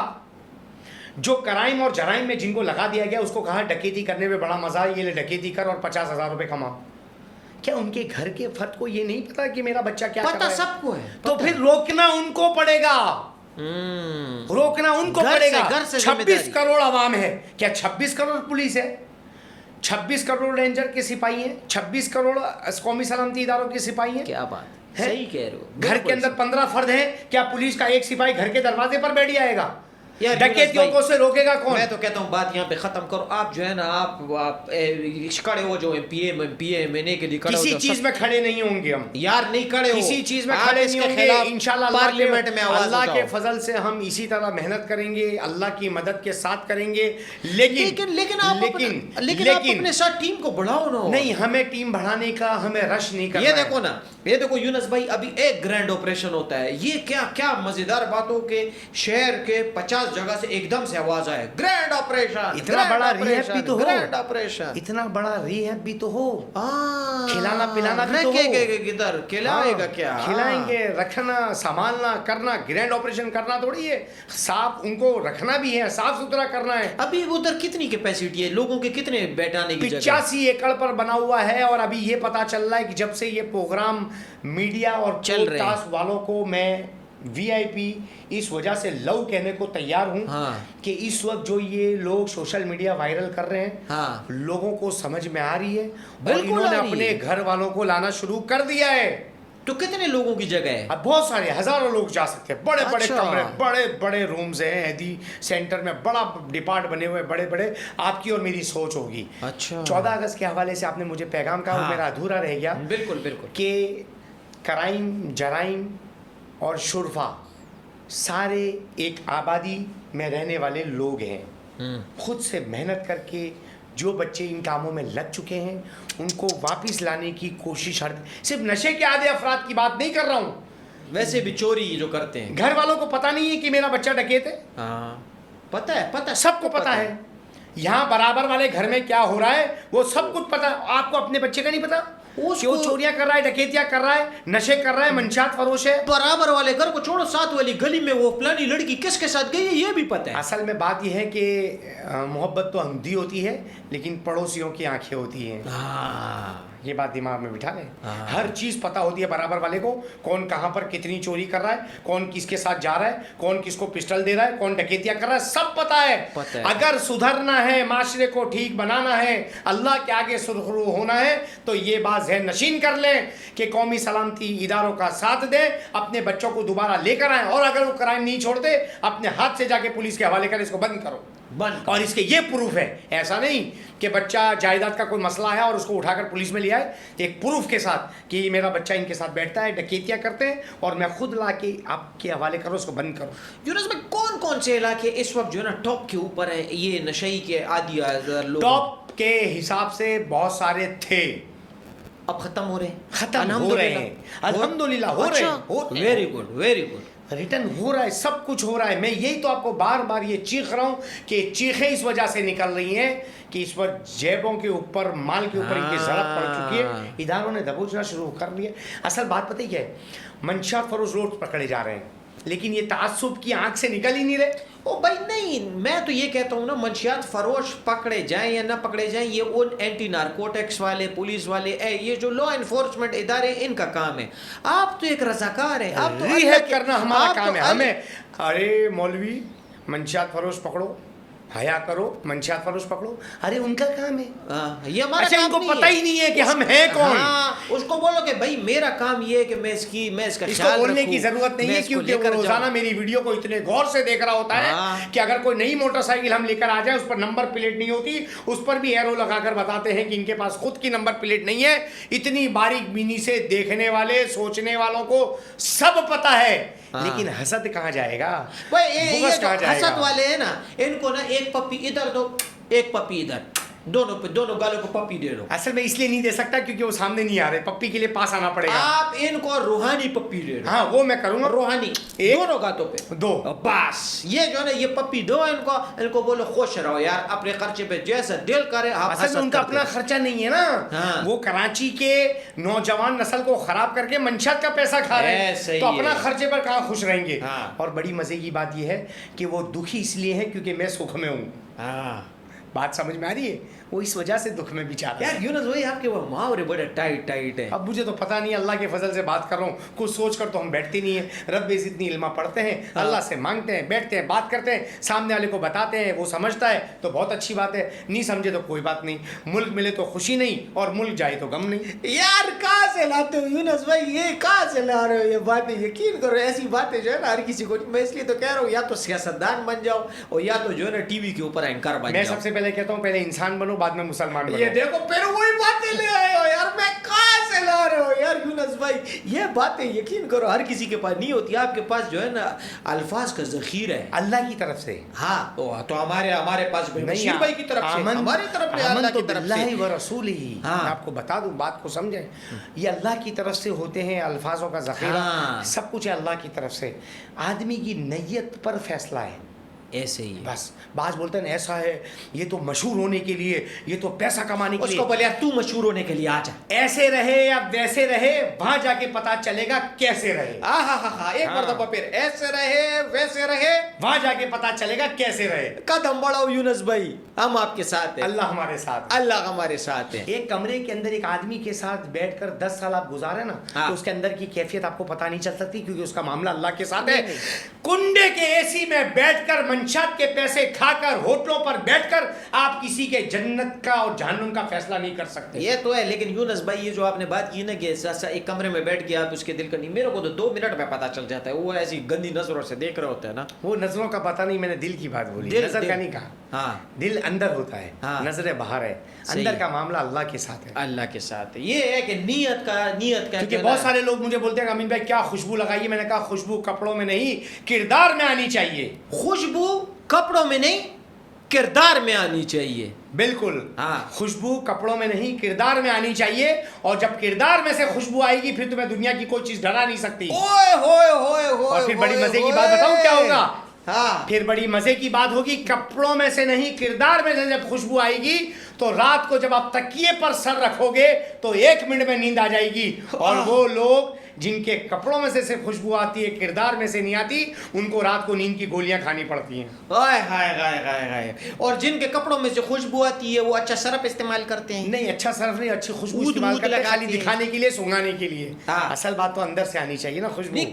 جو کرائم اور جرائم میں جن کو لگا دیا گیا, اس کو کہا ڈکیتی کرنے میں بڑا مزہ ہے, یہ لے ڈکیتی کر اور 50,000 روپے کما. کیا ان کے گھر کے فرد کو یہ نہیں پتا کہ میرا بچہ کیا کر رہا ہے؟ پتہ سب کو ہے. تو پھر روکنا ان کو پڑے گا, روکنا ان کو پڑے گا. 26 کروڑ عوام ہے, کیا 26 کروڑ پولیس ہے, 26 کروڑ رینجر کے سپاہی ہیں, 26 کروڑ قومی سلامتی اداروں کے سپاہی ہیں؟ کیا بات, صحیح کہہ رہے ہو. گھر کے اندر 15 فرد ہیں, کیا پولیس کا ایک سپاہی گھر کے دروازے پر بیٹھ جائے گا؟ یار डकैतियों को से रोकेगा कौन؟ میں تو کہتا ہوں بات یہاں پہ ختم کرو. آپ جو ہے نا آپ کھڑے ہو جو پی ایم این اے کے لیے کسی چیز میں کھڑے نہیں ہوں گے ہم یار, نہیں کھڑے ہو کسی چیز میں کھڑے نہیں ہوں گے انشاءاللہ. پارلیمنٹ میں آواز اللہ کے فضل سے ہم اسی طرح محنت کریں گے, اللہ کی مدد کے ساتھ کریں گے. لیکن آپ اپنے ساتھ ٹیم کو بڑھاؤ نا. نہیں, ہمیں ٹیم بڑھانے کا ہمیں رش نہیں کرنا. یہ دیکھو نا, یہ دیکھو یونس بھائی, ابھی ایک گرینڈ آپریشن ہوتا ہے. یہ کیا مزیدار بات ہو کہ شہر کے 50 جگہ سے ایک دم سے آواز آئے گرینڈ آپریشن. اتنا بڑا ریہب بھی تو ہو, گرینڈ آپریشن, اتنا بڑا ریہب بھی تو ہو, کھلانا پلانا بھی تو ہو. کدھر کھلائے گا کیا, کھلائیں گے, رکھنا سنبھالنا کرنا. گرینڈ آپریشن کرنا تھوڑی ہے, صاف ان کو رکھنا بھی ہے, صاف ستھرا کرنا ہے. ابھی ادھر کتنی کیپیسٹی ہے, لوگوں کے کتنے بیٹھانے کی جگہ؟ 85 ایکڑ پر بنا ہوا ہے. اور ابھی یہ پتا چل رہا ہے کہ جب سے یہ پروگرام میڈیا اور چل رہے ہیں والوں کو میں وی آئی پی اس وجہ سے لو کہنے کو تیار ہوں کہ اس وقت جو یہ لوگ سوشل میڈیا وائرل کر رہے ہیں لوگوں کو سمجھ میں آ رہی ہے, اور انہوں نے اپنے گھر والوں کو لانا شروع کر دیا ہے. تو کتنے لوگوں کی جگہ ہے؟ اب بہت سارے, ہزاروں لوگ جا سکتے ہیں. بڑے بڑے کمرے, بڑے بڑے رومز ہیں. ایدی سینٹر میں بڑا ڈپارٹ بنے ہوئے بڑے بڑے. آپ کی اور میری سوچ ہوگی. 14 اگست کے حوالے سے آپ نے مجھے پیغام کہا, وہ میرا ادھورا رہ گیا. بالکل بالکل, کہ کرائم, جرائم اور شرفا سارے ایک آبادی میں رہنے والے لوگ ہیں. خود سے محنت کر کے جو بچے ان کاموں میں لگ چکے ہیں ان کو واپس لانے کی کوشش. صرف نشے کے عادی افراد کی بات نہیں کر رہا ہوں, ویسے بھی چوری جو کرتے ہیں. گھر والوں کو پتہ نہیں ہے کہ میرا بچہ ڈکیت ہے. پتہ ہے, سب کو پتہ ہے. یہاں برابر والے گھر میں کیا ہو رہا ہے وہ سب کچھ پتہ. آپ کو اپنے بچے کا نہیں پتہ کہ وہ چوریاں کر رہا ہے, ڈکیتیاں کر رہا ہے, نشے کر رہا ہے, منشیات فروش ہے. برابر والے گھر کو چھوڑو, ساتھ والی گلی میں وہ فلانی لڑکی کس کے ساتھ گئی ہے یہ بھی پتہ ہے. اصل میں بات یہ ہے کہ محبت تو ہمدی ہوتی ہے لیکن پڑوسیوں کی آنکھیں ہوتی ہیں. یہ بات دماغ میں بٹھا لیں. ہر چیز پتہ ہوتی ہے برابر والے کو, کون کہاں پر کتنی چوری کر رہا ہے, کون کس کے ساتھ جا رہا ہے, کون کس کو پسٹل دے رہا ہے, کون ڈکیتیاں کر رہا ہے, سب پتہ ہے. اگر سدھرنا ہے, معاشرے کو ٹھیک بنانا ہے, اللہ کے آگے سرخرو ہونا ہے تو یہ بات ذہن نشین کر لیں کہ قومی سلامتی اداروں کا ساتھ دیں, اپنے بچوں کو دوبارہ لے کر آئیں, اور اگر وہ کرائم نہیں چھوڑتے اپنے ہاتھ سے جا کے پولیس کے حوالے کر اس کو بند کرو. اور اس کے یہ پروف ہے, ایسا نہیں کہ بچہ جائیداد کا کوئی مسئلہ ہے اور اس کو اٹھا کر پولیس میں لے آئے, ایک پروف کے ساتھ کہ یہ میرا بچہ ان کے ساتھ بیٹھتا ہے, ڈکیتیاں کرتے ہیں, اور میں خود لا کے آپ کے حوالے کرو, اس کو بند کرو. یونس بھائی, کون سے علاقے اس وقت جو ہے نا ٹاپ کے اوپر ہیں یہ نشئی کے عادی لوگ؟ ٹاپ کے حساب سے بہت سارے تھے, اب ختم ہو رہے ہیں, ختم ہو رہے ہیں, الحمدللہ ہو رہے ہیں. Very good very good. Return ہو رہا ہے, سب کچھ ہو رہا ہے. میں یہی تو آپ کو بار بار یہ چیخ رہا ہوں کہ چیخیں اس وجہ سے نکل رہی ہیں کہ اس پر جیبوں کے اوپر, مال کے اوپر ان کی ضرب پڑ چکی ہے. اداروں نے دبوچنا شروع کر دیا. اصل بات پتہ ہی کیا ہے, منشیات فروش روڈ پکڑے جا رہے ہیں لیکن یہ تعصب کی آنکھ سے نکل ہی نہیں رہے. او بھائی نہیں, میں تو یہ کہتا ہوں نا, منشیات فروش پکڑے جائیں یا نہ پکڑے جائیں, یہ ان اینٹی نارکوٹکس والے, پولیس والے, یہ جو لا انفورسمنٹ ادارے ان کا کام ہے. آپ تو ایک رضاکار ہیں, آپ تو ریہب کرنا ہمارا کام ہے. ہمیں ارے مولوی منشیات فروش پکڑو, حیا کرو, منشیات فروش پکڑو, ارے ان کا کام ہے. یہ ہمارا کام ان کو پتہ ہی نہیں ہے کہ ہم ہیں کون. اس کو بولو کہ بھائی میرا کام یہ ہے کہ میں اس کا اس کو بولنے کی ضرورت نہیں ہے کیونکہ وہ روزانہ میری ویڈیو کو اتنے غور سے دیکھ رہا ہوتا ہے کہ اگر کوئی نئی موٹر سائیکل ہم لے کر آ جائیں, اس پر نمبر پلیٹ نہیں ہوتی, اس پر بھی ایرو لگا کر بتاتے ہیں کہ ان کے پاس خود کی نمبر پلیٹ نہیں ہے. اتنی باریک بینی سے دیکھنے والے, سوچنے والوں کو سب پتہ ہے, لیکن حسد کہاں جائے گا, حسد والے ہیں نا, ان کو نا ایک پپی ادھر دو, ایک پپی ادھر, دونوں گالوں کو پپی دے دو. اصل میں اس لیے نہیں دے سکتا کیونکہ وہ سامنے نہیں آ رہے, پپی کے لیے پاس آنا پڑے گا. آپ ان کو روحانی پپی دے دو. ہاں وہ میں کروں گا, روحانی دونوں گاتوں پہ دو, بس. یہ جو ہے نا یہ پپی دو ان کو بولو خوش رہو یار, اپنے خرچے پہ جیسا دل کرے. اصل میں ان کا اپنا خرچہ نہیں ہے نا, وہ کراچی کے نوجوان نسل کو خراب کر کے منشیات کا پیسہ کھا رہے ہیں, تو اپنا خرچے پر کہاں خوش رہیں گے. اور بڑی مزے کی بات یہ ہے کہ وہ دکھی اس لیے ہے کیونکہ میں سکھ میں ہوں. بات سمجھ میں آ رہی ہے, وہ اس وجہ سے دکھ میں بیچارہ. یار یونس بھائی آپ کے وہ محاورے بڑے ٹائٹ ہیں. اب مجھے تو پتہ نہیں, اللہ کے فضل سے بات کر رہا ہوں, کچھ سوچ کر تو ہم بیٹھتے نہیں ہیں. رب اتنی علما پڑھتے ہیں, اللہ سے مانگتے ہیں, بیٹھتے ہیں, بات کرتے ہیں, سامنے والے کو بتاتے ہیں, وہ سمجھتا ہے تو بہت اچھی بات ہے, نہیں سمجھے تو کوئی بات نہیں. ملک ملے تو خوشی نہیں, اور ملک جائے تو غم نہیں. یار کہاں کہاں سے لاتے ہو یونس بھائی, یہ کہاں سے لا رہے ہو یہ باتیں؟ یقین کرو ایسی باتیں جو ہے نا ہر کسی کو, میں اس لیے تو کہہ رہا ہوں یا تو سیاستدان بن جاؤ اور یا تو جو ہے نا ٹی وی کے اوپر اینکر بن جاؤ. میں سب سے پہلے کہتا ہوں پہلے انسان بنو بعد میں مسلمان بنو. یہ دیکھو پھر وہی باتیں لے آئے ہو یار, میں کہاں سے لا رہے ہو یار یونس بھائی؟ یہ باتیں یقین کرو ہر کسی کے پاس نہیں ہوتی. آپ کے پاس جو ہے نا الفاظ کا ذخیرہ ہے اللہ کی طرف سے. ہاں تو ہمارے پاس بشیر بھائی کی طرف سے, ہماری طرف سے, اللہ کی طرف سے. و رسول ہی, میں آپ کو بتا دوں بات کو سمجھیں, یہ اللہ کی طرف سے ہوتے ہیں الفاظوں کا ذخیرہ, سب کچھ ہے اللہ کی طرف سے. آدمی کی نیت پر فیصلہ ہے. ایسے ہی بس بعض بولتے ہیں ایسا ہے, یہ تو مشہور ہونے کے لیے, یہ تو پیسہ کمانے کے اس لیے. کو بولے یار تو مشہور ہونے کے لیے آ جا, ایسے رہے یا ویسے رہے, وہاں جا کے پتا چلے گا کیسے رہے. ایک مرتبہ پھر ایسے رہے ویسے رہے, وہاں جا کے پتا چلے گا کیسے رہے. قدم بڑھاؤ یونس بھائی, ہم آپ کے ساتھ ہیں, اللہ ہمارے ساتھ, اللہ ہمارے ساتھ ہے. ایک کمرے کے اندر ایک آدمی کے ساتھ بیٹھ کر 10 سال آپ گزارے نا, تو اس کے اندر کی کیفیت آپ کو پتہ نہیں چل سکتی, کیونکہ اس کا معاملہ اللہ کے ساتھ ہے. کنڈے کے اے سی میں بیٹھ کر منشات کے پیسے کھا کر ہوٹلوں پر بیٹھ کر آپ کسی کے جنت کا اور جہنم کا فیصلہ نہیں کر سکتے. یہ تو ہے, لیکن یونس بھائی یہ جو آپ نے بات کی نا کہ ایک کمرے میں بیٹھ گیا آپ اس کے دل کا نہیں, میرے کو تو 2 منٹ میں پتا چل جاتا ہے. وہ ایسی گندی نظروں سے دیکھ رہے ہوتے ہیں نا. وہ نظروں کا پتہ نہیں, میں نے دل کی بات بولی, نظر کا نہیں کہا. ہاں, دل اندر ہوتا ہے, نظریں باہر ہے, اندر کا معاملہ اللہ کے ساتھ ہے. اللہ کے ساتھ ہے. یہ ہے کہ نیت کا کیونکہ بہت سارے لوگ مجھے بولتے ہیں امین بھائی کیا خوشبو لگائیے, میں نے کہا خوشبو کپڑوں میں نہیں کردار میں آنی چاہیے. خوشبو کپڑوں میں نہیں کردار میں آنی چاہیے. بالکل, ہاں, خوشبو کپڑوں میں نہیں کردار میں آنی چاہیے, اور جب کردار میں سے خوشبو آئے گی پھر تمہیں دنیا کی کوئی چیز ڈرا نہیں سکتی. اور پھر بڑی مزے کی بات بتاؤں کیا ہوگا, پھر بڑی مزے کی بات ہوگی, کپڑوں میں سے نہیں کردار میں سے جب خوشبو آئے گی تو رات کو جب آپ تکیے پر سر رکھو گے تو 1 منٹ میں نیند آ جائے گی. اور وہ لوگ جن کے کپڑوں میں سے خوشبو آتی ہے کردار میں سے نہیں آتی, ان کو رات کو نیند کی گولیاں کھانی پڑتی ہیں. اور جن کے کپڑوں میں سے خوشبو آتی ہے وہ اچھا سرف استعمال کرتے ہیں. نہیں, اچھا سرف نہیں, اچھی خوشبو استعمال کرتے ہیں خالی دکھانے کے لیے, سنگانے کے لیے. اصل بات تو اندر سے آنی چاہیے نا خوشبو. نہیں,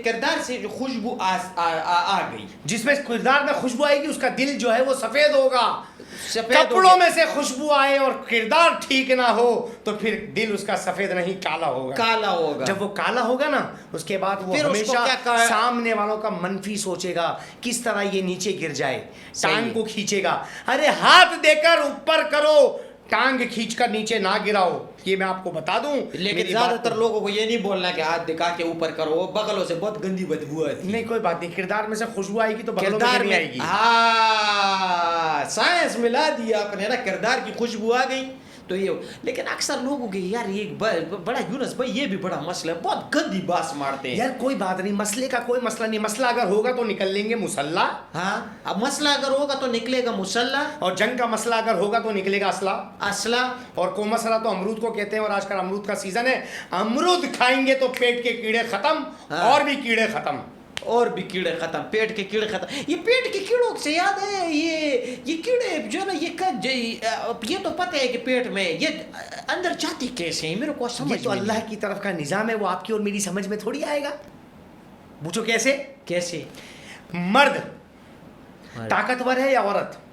کردار سے جو خوشبو آ گئی, جس میں کردار میں خوشبو آئے گی اس کا دل جو ہے وہ سفید ہوگا. کپڑوں میں سے خوشبو آئے اور کردار ٹھیک نہ ہو تو پھر دل اس کا سفید نہیں کالا ہوگا. جب وہ کالا ہوگا نا اس کے بعد وہ ہمیشہ سامنے والوں کا منفی سوچے گا, کس طرح یہ نیچے گر جائے, ٹانگ کو کھینچے گا. ارے ہاتھ دے کر اوپر کرو, ٹانگ کھینچ کر نیچے نہ گراؤ, یہ میں آپ کو بتا دوں. لیکن زیادہ تر لوگوں کو یہ نہیں بولنا کہ ہاتھ دکھا کے اوپر کرو, بغلوں سے بہت گندی بدبو آتی ہے. نہیں کوئی بات نہیں, کردار میں سے خوشبو آئے گی تو بغلوں میں نہیں آئے گی. سائنس ملا دیا آپ نے نا, کردار کی خوشبو آ گئی تو یہ. لیکن اکثر لوگوں کے یار یہ بڑا یونس بھائی یہ بھی بڑا مسئلہ ہے, بہت گندی باس مارتے ہیں. یار کوئی بات نہیں, مسئلے کا کوئی مسئلہ نہیں, مسئلہ اگر ہوگا تو نکل لیں گے مسلح. ہاں, اب مسئلہ اگر ہوگا تو نکلے گا مسلح, اور جنگ کا مسئلہ اگر ہوگا تو نکلے گا اسلحہ. اور کو مسئلہ تو امرود کو کہتے ہیں, اور آج کل امرود کا سیزن ہے, امرود کھائیں گے تو پیٹ کے کیڑے ختم, اور بھی کیڑے ختم, اور بھی کیڑے ختم, پیٹ کے کیڑے ختم. یہ پیٹ کے کیڑوں سے یاد ہے, یہ کیڑے جو ہے نا یہ تو پتہ ہے کہ پیٹ میں یہ اندر جاتی کیسے ہیں, میرے کو سمجھ. یہ تو اللہ کی طرف کا نظام ہے, وہ آپ کی اور میری سمجھ میں تھوڑی آئے گا. پوچھو کیسے. مرد طاقتور ہے یا عورت؟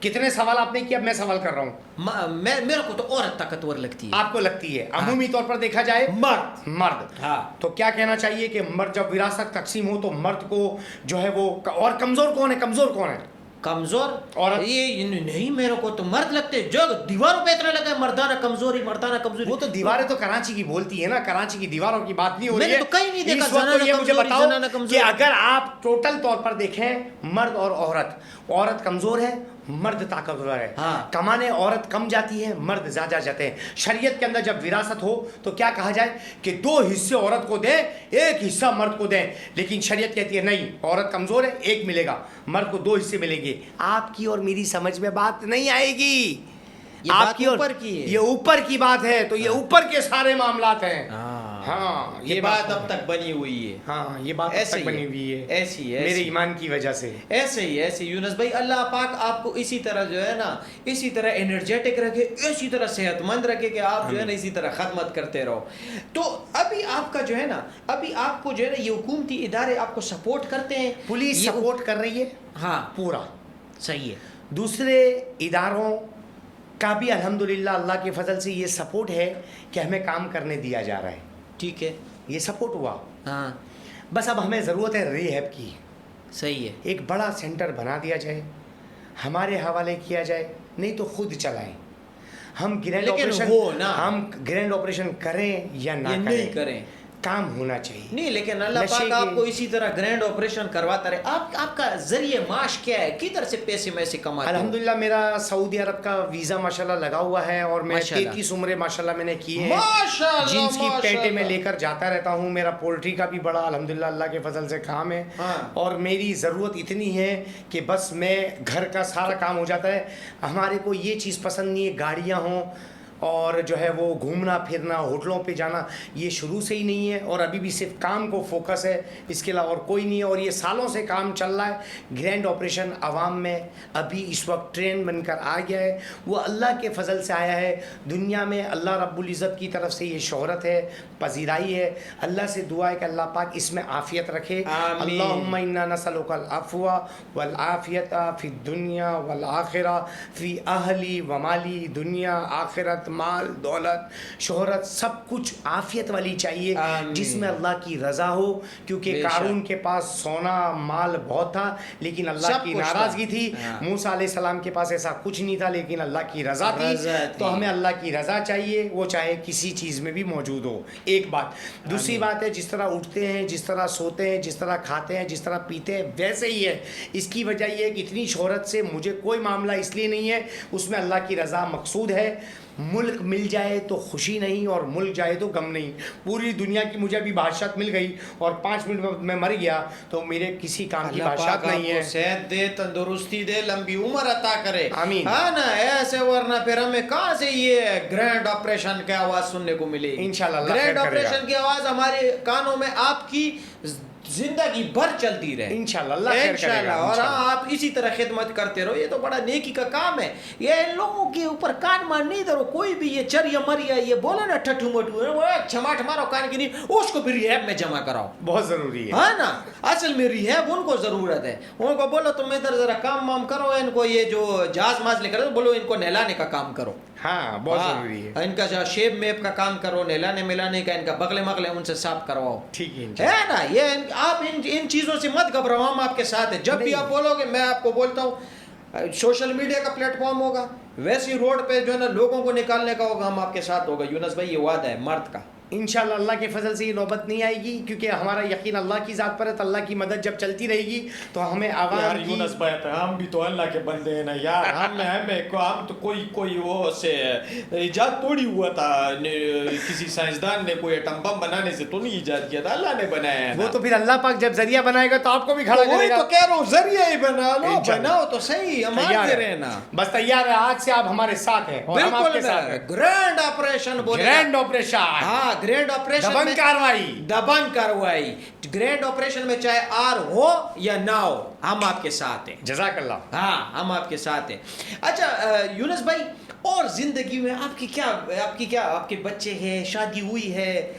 کتنے سوال آپ نے کیا, میں سوال کر رہا ہوں. میرے کو تو عورت طاقتور لگتی ہے. آپ کو لگتی ہے؟ عمومی طور پر دیکھا جائے مرد. تو کیا کہنا چاہیے کہ مرد جب وراثت تقسیم ہو تو مرد کو جو ہے وہ, اور کمزور کون ہے؟ کمزور عورت. یہ نہیں, میرے کو تو مرد لگتے جو دیواروں پہ اتنا لگا ہے مردانہ کمزوری. وہ تو دیواریں تو کراچی کی بولتی ہے نا, کراچی کی دیواروں کی بات نہیں ہو رہی ہے. میں نے تو کہیں نہیں دیکھا زنانہ کمزوری. مجھے بتاؤ کہ اگر آپ ٹوٹل طور پر دیکھیں مرد اور عورت کمزور ہے, مرد طاقتور ہے. کمانے عورت کم جاتی ہے, مرد زیادہ جاتے ہیں. شریعت کے اندر جب وراثت ہو تو کیا کہا جائے کہ 2 حصے عورت کو دیں, 1 حصہ مرد کو دیں. لیکن شریعت کہتی ہے نہیں, عورت کمزور ہے 1 ملے گا, مرد کو 2 حصے ملیں گے. آپ کی اور میری سمجھ میں بات نہیں آئے گی. آپ کی اوپر کی ہے, یہ اوپر کی بات ہے, تو یہ اوپر کے سارے معاملات ہیں. ہاں, یہ بات اب تک بنی ہوئی ہے. ہاں, یہ بات اب تک بنی ہوئی ہے, ایسی میرے ایمان کی وجہ سے. ایسے ہی یونس بھائی, اللہ پاک آپ کو اسی طرح جو ہے نا, اسی طرح انرجیٹک رکھے, اسی طرح صحت مند رکھے کہ آپ جو ہے نا اسی طرح خدمت کرتے رہو. تو ابھی آپ کا جو ہے نا, ابھی آپ کو جو ہے نا یہ حکومتی ادارے آپ کو سپورٹ کرتے ہیں. پولیس سپورٹ کر رہی ہے, ہاں پورا صحیح ہے. دوسرے اداروں کا بھی الحمدللہ اللہ کے فضل سے یہ سپورٹ ہے کہ ہمیں کام کرنے دیا جا رہا ہے. ٹھیک ہے. یہ سپورٹ ہوا. ہاں بس اب ہمیں ضرورت ہے ریہیب کی. صحیح ہے. ایک بڑا سینٹر بنا دیا جائے, ہمارے حوالے کیا جائے, نہیں تو خود چلائیں. ہم گرینڈ آپریشن کریں یا نہ کریں, کام ہونا چاہیے. نہیں لیکن اللہ پاک آپ کو اسی طرح گرینڈ آپریشن کرواتا رہے. آپ کا ذریعہ معاش کیا ہے, کدھر سے پیسے میں سے کماتے ہیں؟ الحمدللہ میرا سعودی عرب کا ویزا ماشاءاللہ لگا ہوا ہے, اور میں 33 عمرے ماشاءاللہ میں نے کیے ہیں. جینس کی پیٹیں میں لے کر جاتا رہتا ہوں. میرا پولٹری کا بھی بڑا الحمدللہ اللہ کے فضل سے کام ہے, اور میری ضرورت اتنی ہے کہ بس میں گھر کا سارا کام ہو جاتا ہے. ہمارے کو یہ چیز پسند نہیں ہے گاڑیاں ہوں اور جو ہے وہ گھومنا پھرنا, ہوٹلوں پہ جانا, یہ شروع سے ہی نہیں ہے, اور ابھی بھی صرف کام کو فوکس ہے, اس کے علاوہ اور کوئی نہیں ہے. اور یہ سالوں سے کام چل رہا ہے. گرینڈ آپریشن عوام میں ابھی اس وقت ٹرینڈ بن کر آ گیا ہے. وہ اللہ کے فضل سے آیا ہے. دنیا میں اللہ رب العزت کی طرف سے یہ شہرت ہے, پذیرائی ہے. اللہ سے دعا ہے کہ اللہ پاک اس میں عافیت رکھے. اللہم انا نسألک العفو والعافیت فی الدنیا والآخرہ فی اہلی ومالی, دنیا آخرت, مال دولت شہرت سب کچھ عافیت والی چاہیے, جس میں اللہ کی رضا ہو. کیونکہ قارون کے پاس سونا مال بہت تھا لیکن اللہ کی ناراضگی تھی. موسیٰ علیہ السلام کے پاس ایسا کچھ نہیں تھا لیکن اللہ کی رضا تھی. تو ہمیں اللہ کی رضا چاہیے, وہ چاہے کسی چیز میں بھی موجود ہو. ایک بات. دوسری بات ہے, جس طرح اٹھتے ہیں, جس طرح سوتے ہیں, جس طرح کھاتے ہیں, جس طرح پیتے ہیں, ویسے ہی ہے. اس کی وجہ یہ ہے کہ اتنی شہرت سے مجھے کوئی معاملہ اس لیے نہیں ہے, اس میں اللہ کی رضا مقصود ہے. ملک مل جائے تو خوشی نہیں, اور ملک جائے تو غم نہیں. پوری دنیا کی مجھے ابھی بادشاہت مل گئی اور 5 منٹ میں مر گیا تو میرے کسی کام کی بادشاہت نہیں ہے. صحت دے, تندرستی دے, لمبی عمر عطا کرے. آمین. ہاں نا, ایسے ورنہ پھر ہمیں کہاں سے یہ گرینڈ آپریشن کی آواز سننے کو ملے گی؟ انشاءاللہ گرینڈ آپریشن کی آواز ہمارے کانوں میں آپ کی زندگی بھر چلتی رہے انشاءاللہ. اللہ خیر کرے گا. اور آپ اسی طرح خدمت کرتے رہو. یہ تو بڑا نیکی کا کام ہے. یہ ان لوگوں کے اوپر کان مان نہیں دھرو. کوئی بھی یہ چریا مریا یہ بولا نا ٹھٹو مٹو چھماٹ مارو کان کی نہیں, اس کو بھی ریہیب میں جمع کراؤ. بہت ضروری ہے. ہاں نا, اصل میں ریہیب ان کو ضرورت ہے. ان کو بولو تم ادھر ذرا کام وام کرو, ان کو یہ جو جہاز ماز لے کر بولو ان کو نہلانے کا کام کرو. ہاں بہت ضروری ہے. ان کا شیب میپ کا کام کرو, نہلانے ملانے کا, ان کا بغلے مغلے ان سے صاف کرواؤ. ٹھیک ہے نا. یہ آپ ان چیزوں سے مت گھبراؤ, ہم آپ کے ساتھ ہیں. جب بھی آپ بولو گے میں آپ کو بولتا ہوں, سوشل میڈیا کا پلیٹ فارم ہوگا, ویسی روڈ پہ جو ہے نا لوگوں کو نکالنے کا ہوگا, ہم آپ کے ساتھ ہوگا. یونس بھائی یہ وعدہ ہے مرد کا. انشاءاللہ اللہ کے فضل سے یہ نوبت نہیں آئے گی, کیونکہ ہمارا یقین اللہ کی ذات پر ہے. تو اللہ کی مدد جب چلتی رہے گی تو ہمیں یار یونس بھائی, ہم بھی تو اللہ کے بندے ہیں نا یار. ہم تو کوئی وہ سے ایجاد توڑی ہوا تھا, کسی سائنسدان نے کوئی ایٹم بم بنانے سے تو نہیں ایجاد کیا تھا, اللہ نے بنایا ہے. وہ تو پھر اللہ پاک جب ذریعہ بنائے گا تو آپ کو بھی کھڑا کرے گا. تو کہہ رہا ہوں ذریعہ ہی بنا لو, بناؤ تو صحیح, ہم آتے رہنا. بس تیار ہے, آج سے آپ ہمارے ساتھ ہیں. بالکل. گرینڈ آپریشن بولے, گرینڈ آپریشن. ہاں گرینڈ آپریشن, دبنگ کاروائی. گرینڈ آپریشن میں چاہے آر ہو یا نہ ہو, ہم آپ کے ساتھ ہیں. جزاک اللہ. ہاں ہم آپ کے ساتھ ہیں. اچھا یونس بھائی, اور زندگی میں آپ کے بچے ہیں, شادی ہوئی ہے؟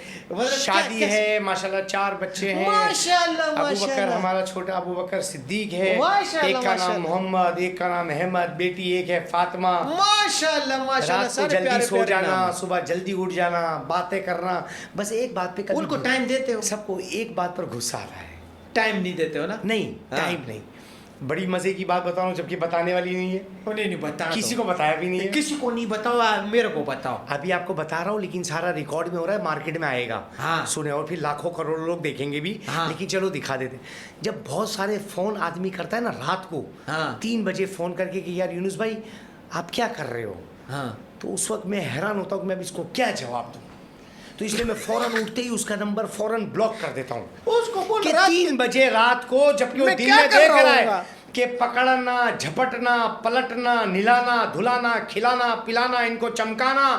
شادی ہے ماشاءاللہ, 4 بچے ہیں ماشاءاللہ. ابو بکر ہمارا چھوٹا ابو بکر صدیق ہے, ایک کا نام محمد, ایک کا نام احمد, بیٹی ایک ہے فاطمہ. ماشاءاللہ ماشاءاللہ. رات کو جلدی سو جانا, صبح جلدی اٹھ جانا, باتیں کرنا. بس ایک بات پہ ان کو ٹائم دیتے ہو؟ سب کو ایک بات پر غصہ آ رہا ہے. ٹائم نہیں دیتے ہو نا؟ نہیں ٹائم نہیں. بڑی مزے کی بات بتاؤں جبکہ بتانے والی نہیں ہے. نہیں بتا, کسی کو بتایا بھی نہیں ہے. کسی کو نہیں بتاؤ, میرے کو بتاؤ. ابھی آپ کو بتا رہا ہوں لیکن سارا ریکارڈ میں ہو رہا ہے, مارکیٹ میں آئے گا. سنے, اور پھر لاکھوں کروڑوں لوگ دیکھیں گے بھی. لیکن چلو دکھا دیتے. جب بہت سارے فون آدمی کرتا ہے نا رات کو 3 بجے فون کر کے کہ یار یونس بھائی آپ کیا کر رہے ہو, تو اس وقت میں حیران ہوتا ہوں کہ میں اب اس کو کیا جواب دوں. تو اس لیے میں فوراً اٹھتے ہی اس کا نمبر فوراً بلاک کر دیتا ہوں. اس کو بول کہ 3 بجے رات کو, جبکہ وہ دن میں دیکھ رہا ہے کہ پکڑنا, جھپٹنا, پلٹنا, نلانا, دھلانا, کھلانا, پلانا, ان کو چمکانا,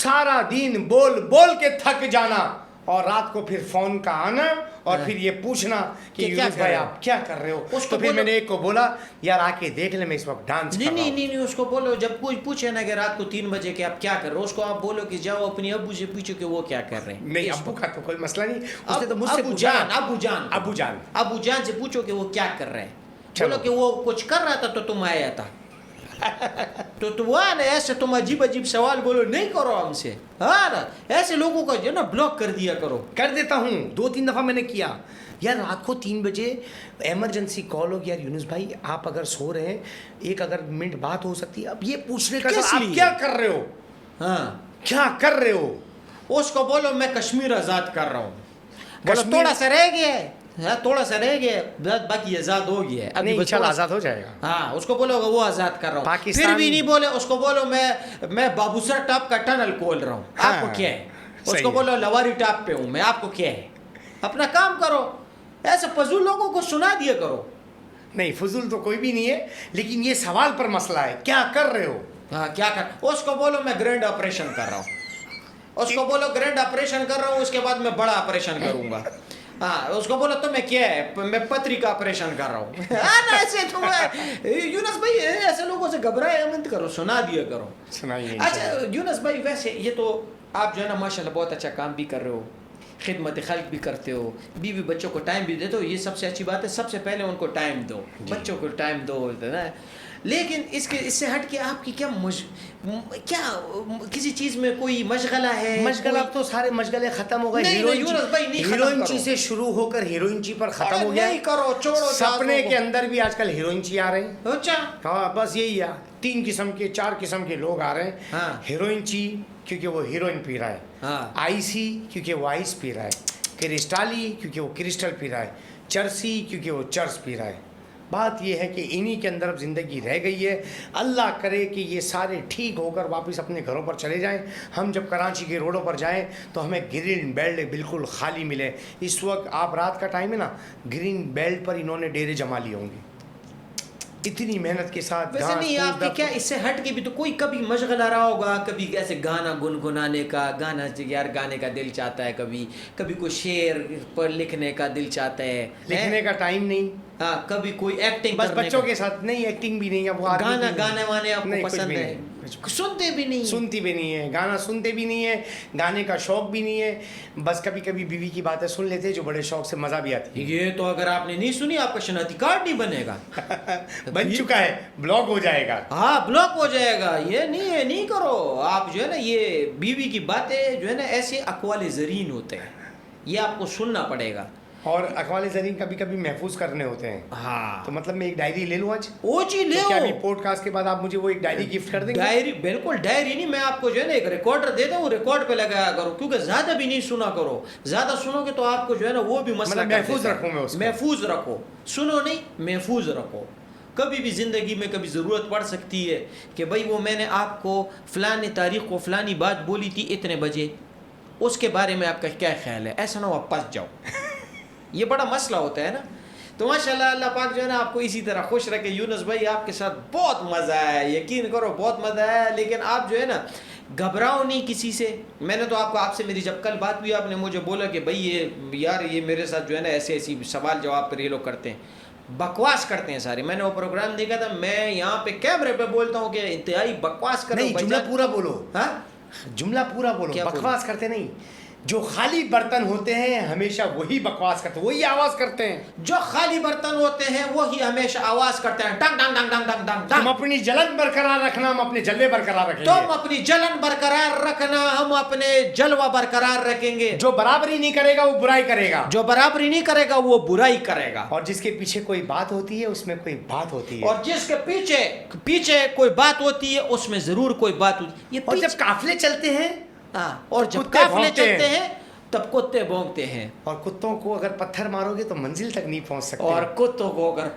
سارا دن بول بول کے تھک جانا, اور رات کو پھر فون کا آنا اور پھر یہ پوچھنا کہ یونس بھائی آپ کیا کر رہے ہو. تو پھر میں نے ایک کو بولا یار آ کے دیکھ لے, میں اس وقت ڈانس کر رہا ہوں. نہیں, اس کو بولو جب کوئی پوچھے نا کہ رات کو 3 بجے کہ آپ کیا کر رہے ہو, اس کو آپ بولو کہ جاؤ اپنی ابو سے پوچھو کہ وہ کیا کر رہے ہیں. نہیں, ابو کا تو کوئی مسئلہ نہیں, اس نے تو مجھ سے پوچھا. ابو جان سے پوچھو کہ وہ کیا کر رہے ہیں. بولو کہ وہ کچھ کر رہا تھا تو تم آیا تھا. तो वो ना ऐसे तुम अजीब अजीब सवाल बोलो नहीं करो हमसे, हाँ ना, ऐसे लोगों को जो ना ब्लॉक कर दिया करो। कर देता हूँ, 2-3 दफ़ा मैंने किया यार। रात को 3 बजे इमरजेंसी कॉल हो, यार यूनुस भाई आप अगर सो रहे हैं, एक अगर मिनट बात हो सकती है। अब ये पूछने का किस आप लिए? क्या कर रहे हो, हाँ, क्या कर रहे हो? उसको बोलो मैं कश्मीर आज़ाद कर रहा हूँ, बोलो कश्मीर- थोड़ा सा रह गया है, हाँ, थोड़ा सा रह गया है, बाकी आज़ाद हो गया है। अभी नहीं बस चल थोड़ा सा- आज़ाद हो जाएगा। हाँ, उसको बोलो वो आज़ाद कर रहा हूँ। पाकिस्तान- फिर भी नहीं बोले, उसको बोलो मैं बाबूसर टॉप का टनल खोल रहा हूँ, हाँ, आपको क्या है? सही उसको है। बोलो लवारी टॉप पे हूँ मैं, आपको क्या है? अपना काम करो, ऐसे फजूल लोगों को सुना दिया करो। नहीं फजूल तो कोई भी नहीं है, लेकिन ये सवाल पर मसला है, क्या कर रहे हो? हाँ, क्या कर, उसको बोलो मैं ग्रैंड ऑपरेशन कर रहा हूँ, उसको बोलो ग्रैंड ऑपरेशन कर रहा हूँ, उसके बाद मैं बड़ा ऑपरेशन करूंगा। हाँ, उसको बोलो तो मैं क्या है, मैं पत्री का ऑपरेशन कर रहा हूँ। हाँ ना, ऐसे तुम यूनुस भाई ऐसे लोगों से घबराए मत करो, सुना दिया करो। सुनाइए। अच्छा यूनुस भाई, वैसे ये तो आप जो है ना माशाल्लाह बहुत अच्छा काम भी कर रहे हो, खिदमत खल्क भी करते हो, बीवी बच्चों को टाइम भी देते हो, ये सबसे अच्छी बात है। सबसे पहले उनको टाइम दो, बच्चों को टाइम दो, है ना। लेकिन इससे हट के आपकी क्या किसी चीज़ में कोई मशगला है? मशगला अब तो सारे मशगले खत्म हो गए। नहीं, नहीं, यूनुस भाई, नहीं खत्म हीरोइनची करो। से शुरू होकर हीरोइनची पर खत्म अरे हो गया। नहीं करो, छोड़ो सपने जाओ। के अंदर भी आजकल हीरोइनची आ रहे हैं। अच्छा, हाँ बस यही है, 3 किस्म के 4 किस्म के लोग आ रहे हैं। हाँ। हीरोइनची क्योंकि वो हीरोइन पी रहा है, हाँ। आईसी क्योंकि वो आइस पी रहा है, क्रिस्टाली क्योंकि वो क्रिस्टल पी रहा है, चर्सी क्योंकि वो चर्च पी रहा है। बात ये है कि इन्हीं के अंदर अब ज़िंदगी रह गई है। अल्लाह करे कि ये सारे ठीक होकर वापस अपने घरों पर चले जाएं। हम जब कराची के रोडों पर जाएं तो हमें ग्रीन बेल्ट बिल्कुल खाली मिले। इस वक्त आप रात का टाइम है ना, ग्रीन बेल्ट पर इन्होंने डेरे जमा लिए होंगे, इतनी मेहनत के साथ। वैसे घास नहीं, फूस आपके दब- क्या इससे हट के भी तो कोई कभी मशगला रहा होगा, कभी ऐसे गाना गुनगुनाने का, गाना यार गाने का दिल चाहता है, कभी कभी कोई शेर पर लिखने का दिल चाहता है, लिखने का टाइम नहीं, हाँ, कभी कोई एक्टिंग बस करने बच्चों का। के साथ नहीं, एक्टिंग भी नहीं है, वो आदमी गाना की- गाने वाने आपको नहीं, कुछ पसंद भी है? नहीं, कुछ- सुनते भी नहीं? सुनती भी नहीं है, गाना सुनते भी नहीं है, गाने का शौक भी नहीं है। बस कभी कभी बीवी की बातें सुन लेते हैं जो बड़े शौक से मज़ा भी आती ये तो अगर आपने नहीं सुनी आपका शनाख्ती कार्ड नहीं बनेगा। है। बन चुका है, ब्लॉक हो जाएगा। हाँ, ब्लॉक हो जाएगा। ये नहीं करो आप, जो है ना ये बीवी की बातें जो है ना ऐसे अक़वाल ज़रीन होते हैं, ये आपको सुनना पड़ेगा। और अक़वाल ज़रीन कभी कभी महफूज करने होते हैं। हाँ, तो मतलब मैं एक डायरी ले लूँ आज? वो चीज ले तो क्या आओ। अभी पॉडकास्ट के बाद आप मुझे वो एक डायरी गिफ्ट कर देंगे? डायरी, बिल्कुल डायरी नहीं, मैं आपको जो है ना एक रिकॉर्डर दे दूँ, रिकॉर्ड पे लगाया करो, क्योंकि ज़्यादा भी नहीं सुना करो। ज़्यादा सुनोगे तो आपको जो है ना वो भी मसला मतलब कर महफूज देता है। रखूँ मैं उसको? महफूज रखो, सुनो नहीं, महफूज रखो। कभी भी ज़िंदगी में कभी ज़रूरत पड़ सकती है कि भाई वो मैंने आपको फ़लानी तारीख़ को फ़लानी बात बोली थी इतने बजे, उसके बारे में आपका क्या ख्याल है? ऐसा ना हो आप फंस जाओ। ये बड़ा मसला होता है ना। तो माशाल्लाह अल्लाह पाक जो है ना आपको इसी तरह खुश रखे। यूनुस भाई आपके साथ बहुत मज़ा आया, यकीन करो बहुत मज़ा आया। लेकिन आप जो है ना घबराओ नहीं किसी से। मैंने तो आपसे मेरी जब कल बात हुई, आपने मुझे बोला कि भाई ये मेरे साथ जो है ना ऐसे ऐसी सवाल जवाब पर ये लोग करते हैं, बकवास करते हैं सारे। मैंने वो प्रोग्राम देखा था, मैं यहाँ पे कैमरे पे बोलता हूँ कि इंतहाई बकवास कर रहे नहीं, हो जुमला भाईजान। पूरा बोलो। हाँ, जुमला पूरा बोलो, क्या बोलूं? बकवास करते नहीं। जो खाली बर्तन होते हैं हमेशा वही बकवास करते, वही आवाज करते हैं। जो खाली बर्तन होते हैं वही हमेशा आवाज करते हैं, डंग डंग डंग डंग डंग डंग तुम डंग। अपनी जलन बरकरार रखना, हम अपने जलवे बरकरार रखेंगे। तुम अपनी जलन बरकरार रखना, हम अपने जलवा बरकरार रखेंगे। जो बराबरी नहीं करेगा वो बुराई करेगा, जो बराबरी नहीं करेगा वो बुराई करेगा। और जिसके पीछे कोई बात होती है उसमें कोई बात होती है। और जिसके पीछे कोई बात होती है उसमें जरूर कोई बात होती है। ये और जब पीछे- काफिले चलते हैं हाँ, और जब कुत्ते काफिले भौंकते चलते हैं। हैं तब कुत्ते भौंकते हैं। और कुत्तों को अगर पत्थर मारोगे तो मंजिल तक नहीं पहुंच सकते। और कुत्तों को अगर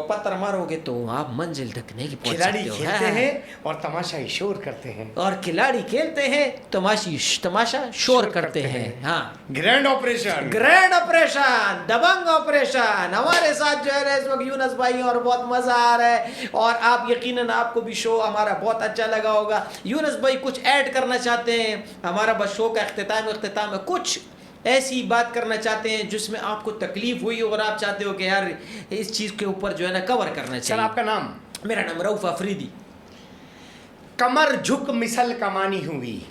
पत्थर मारोगे तो आप मंजिल तक नहीं पहुंच खिलाड़ी सकते हो। खेलते हाँ। हैं और तमाशा शोर करते हैं। और खिलाड़ी खेलते हैं, तमाशा शोर करते हैं। हाँ, ग्रैंड ऑपरेशन, ग्रैंड ऑपरेशन, दबंग ऑपरेशन। हमारे साथ जो है इस वक्त यूनुस भाई और बहुत मजा आ रहा है। और आप यकीनन आपको भी शो हमारा बहुत अच्छा लगा होगा। यूनुस भाई कुछ ऐड करना चाहते हैं? हमारा बस शो का इख्तिताम है, कुछ ऐसी बात करना चाहते हैं जिसमें आपको तकलीफ हुई और आप चाहते हो कि यार इस चीज़ के ऊपर जो है ना कवर करना सर चाहिए? आपका नाम? मेरा नाम रऊफ अफरीदी। कमर झुक मिसल कमानी हुई।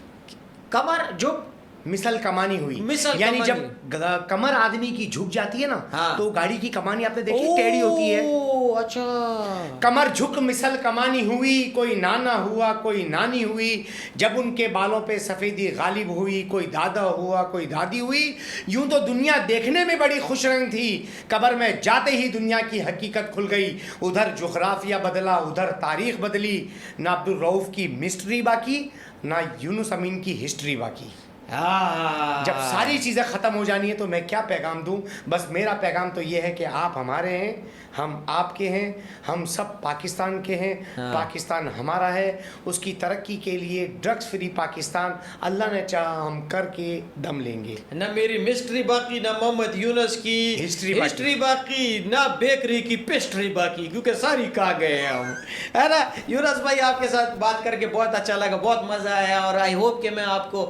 कमर झुक मिसल कमानी हुई, मिसल यानी कमानी। जब कमर आदमी की झुक जाती है ना, हाँ। तो गाड़ी की कमानी आपने देखी टेढ़ी होती है। ओह, अच्छा। कमर झुक मिसल कमानी हुई, कोई नाना हुआ कोई नानी हुई, जब उनके बालों पे सफ़ेदी गालिब हुई, कोई दादा हुआ कोई दादी हुई। यूं तो दुनिया देखने में बड़ी खुश रंग थी, कब्र में जाते ही दुनिया की हकीकत खुल गई। उधर जुग़राफिया बदला, उधर तारीख़ बदली, ना अब्दुल रऊफ़ की मिस्ट्री बाकी, ना यूनुस अमीन की हिस्ट्री बाकी। जब सारी चीज़ें ख़त्म हो जानी है तो मैं क्या पैगाम दूं? बस मेरा पैगाम तो ये है कि आप हमारे हैं, हम आपके हैं, हम सब पाकिस्तान के हैं। पाकिस्तान हमारा है, उसकी तरक्की के लिए ड्रग्स फ्री पाकिस्तान अल्लाह ने चाहा हम करके दम लेंगे। न मेरी मिस्ट्री बाकी, न मोहम्मद यूनुस की हिस्ट्री बाकी, न बेकरी की पेस्ट्री बाकी, क्योंकि सारी खा गए हैं हम, है ना। यूनुस भाई, आपके साथ बात करके बहुत अच्छा लगा, बहुत मज़ा आया, और आई होप कि मैं आपको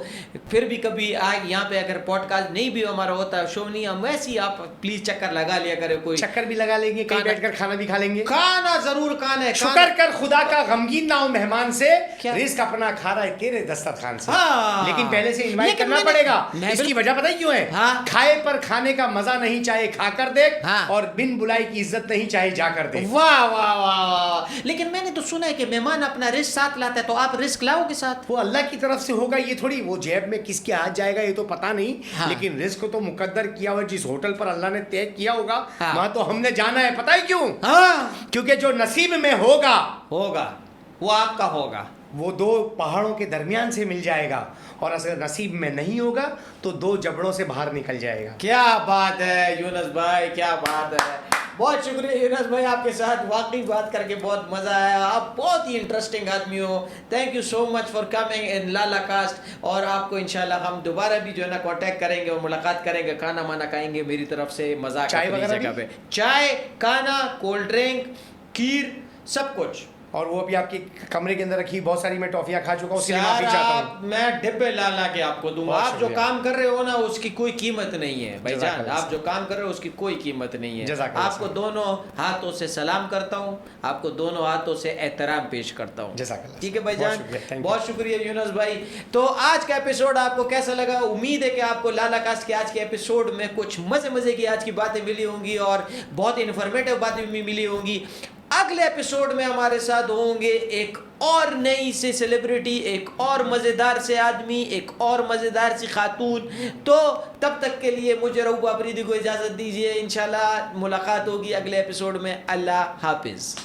फिर भी कभी आए यहाँ पे, अगर पॉडकास्ट नहीं भी हमारा होता, शो नहीं, हम वैसे ही आप प्लीज़ चक्कर लगा लिया करें, कोई चक्कर भी लगा लेंगे, कहीं बैठकर खाना भी खा लेंगे। खाना जरूर खाना है। शुक्र कर खुदा का, गमगीन ना हो मेहमान से, क्या? रिस्क अपना खा रहा है तेरे दस्तरखान से। हाँ। लेकिन पहले से इनवाइट लेकिन करना मैंने- पड़ेगा। मैं इसकी वजह पता है क्यों है? हाँ। खाए पर खाने का मजा नहीं, चाहे खाकर देख, हाँ। और बिन बुलाई की इज्जत नहीं, चाहे जाकर देख। वाह वाह वाह वाह। लेकिन मैंने तो सुना है कि मेहमान अपना रिस्क साथ लाता है, तो आप रिस्क लाओगे साथ? वो अल्लाह की तरफ से होगा, ये थोड़ी वो जेब में किसके हाथ जाएगा ये तो पता नहीं। हाँ। लेकिन रिस्क तो मुकद्दर किया हुआ, जिस होटल पर अल्लाह ने तय किया होगा हाँ। वहां तो हमने जाना है। पता है क्यों? हाँ, क्योंकि जो नसीब में होगा वो आपका होगा। वो दो पहाड़ों के दरमियान से मिल जाएगा, और अगर नसीब में नहीं होगा तो दो जबड़ों से बाहर निकल जाएगा। क्या बात है यूनुस भाई, क्या बात है। बहुत शुक्रिया यूनुस भाई, आपके साथ वाकई बात करके बहुत मज़ा आया। आप बहुत ही इंटरेस्टिंग आदमी हो। Thank you so much for coming in Lala cast. और आपको इंशाल्लाह हम दोबारा भी जो है ना कांटेक्ट करेंगे और मुलाकात करेंगे, खाना माना खाएंगे मेरी तरफ से, मजाक चाय अपनी वगैरह जगह भी? पे, चाय, खाना, कोल्ड ड्रिंक, खीर, सब कुछ। और वो अभी आपके कमरे के अंदर रखी बहुत सारी मैं टॉफियां खा चुका हूँ, उसके लिए माफी चाहता हूँ। मैं डिब्बे ला ला के आपको दूंगा। बहुत आप जो शुक्रिया। काम कर रहे हो ना, उसकी कोई कीमत नहीं है भाईजान। जज़ाकल्लाह। आप जो काम कर रहे हो उसकी कोई कीमत नहीं है। जज़ाकल्लाह। आपको दोनों हाथों से सलाम करता हूँ, आपको दोनों हाथों से एहतराम पेश करता हूँ। जज़ाकल्लाह। ठीक है बहुत भाईजान, शुक्रिया, thank you। बहुत शुक्रिया यूनुस भाई। तो आज का एपिसोड आपको कैसा लगा? उम्मीद है कि आपको लाला कास्ट के आज के एपिसोड में कुछ मजे की आज की बातें मिली होंगी, और बहुत इन्फॉर्मेटिव बातें भी मिली होंगी। अगले एपिसोड में हमारे साथ होंगे एक और नई से सेलिब्रिटी, एक और मज़ेदार से आदमी, एक और मज़ेदार सी खातून। तो तब तक के लिए मुझे रऊफ़ अफरीदी को इजाज़त दीजिए। इंशाल्लाह मुलाकात होगी अगले एपिसोड में। अल्लाह हाफिज़।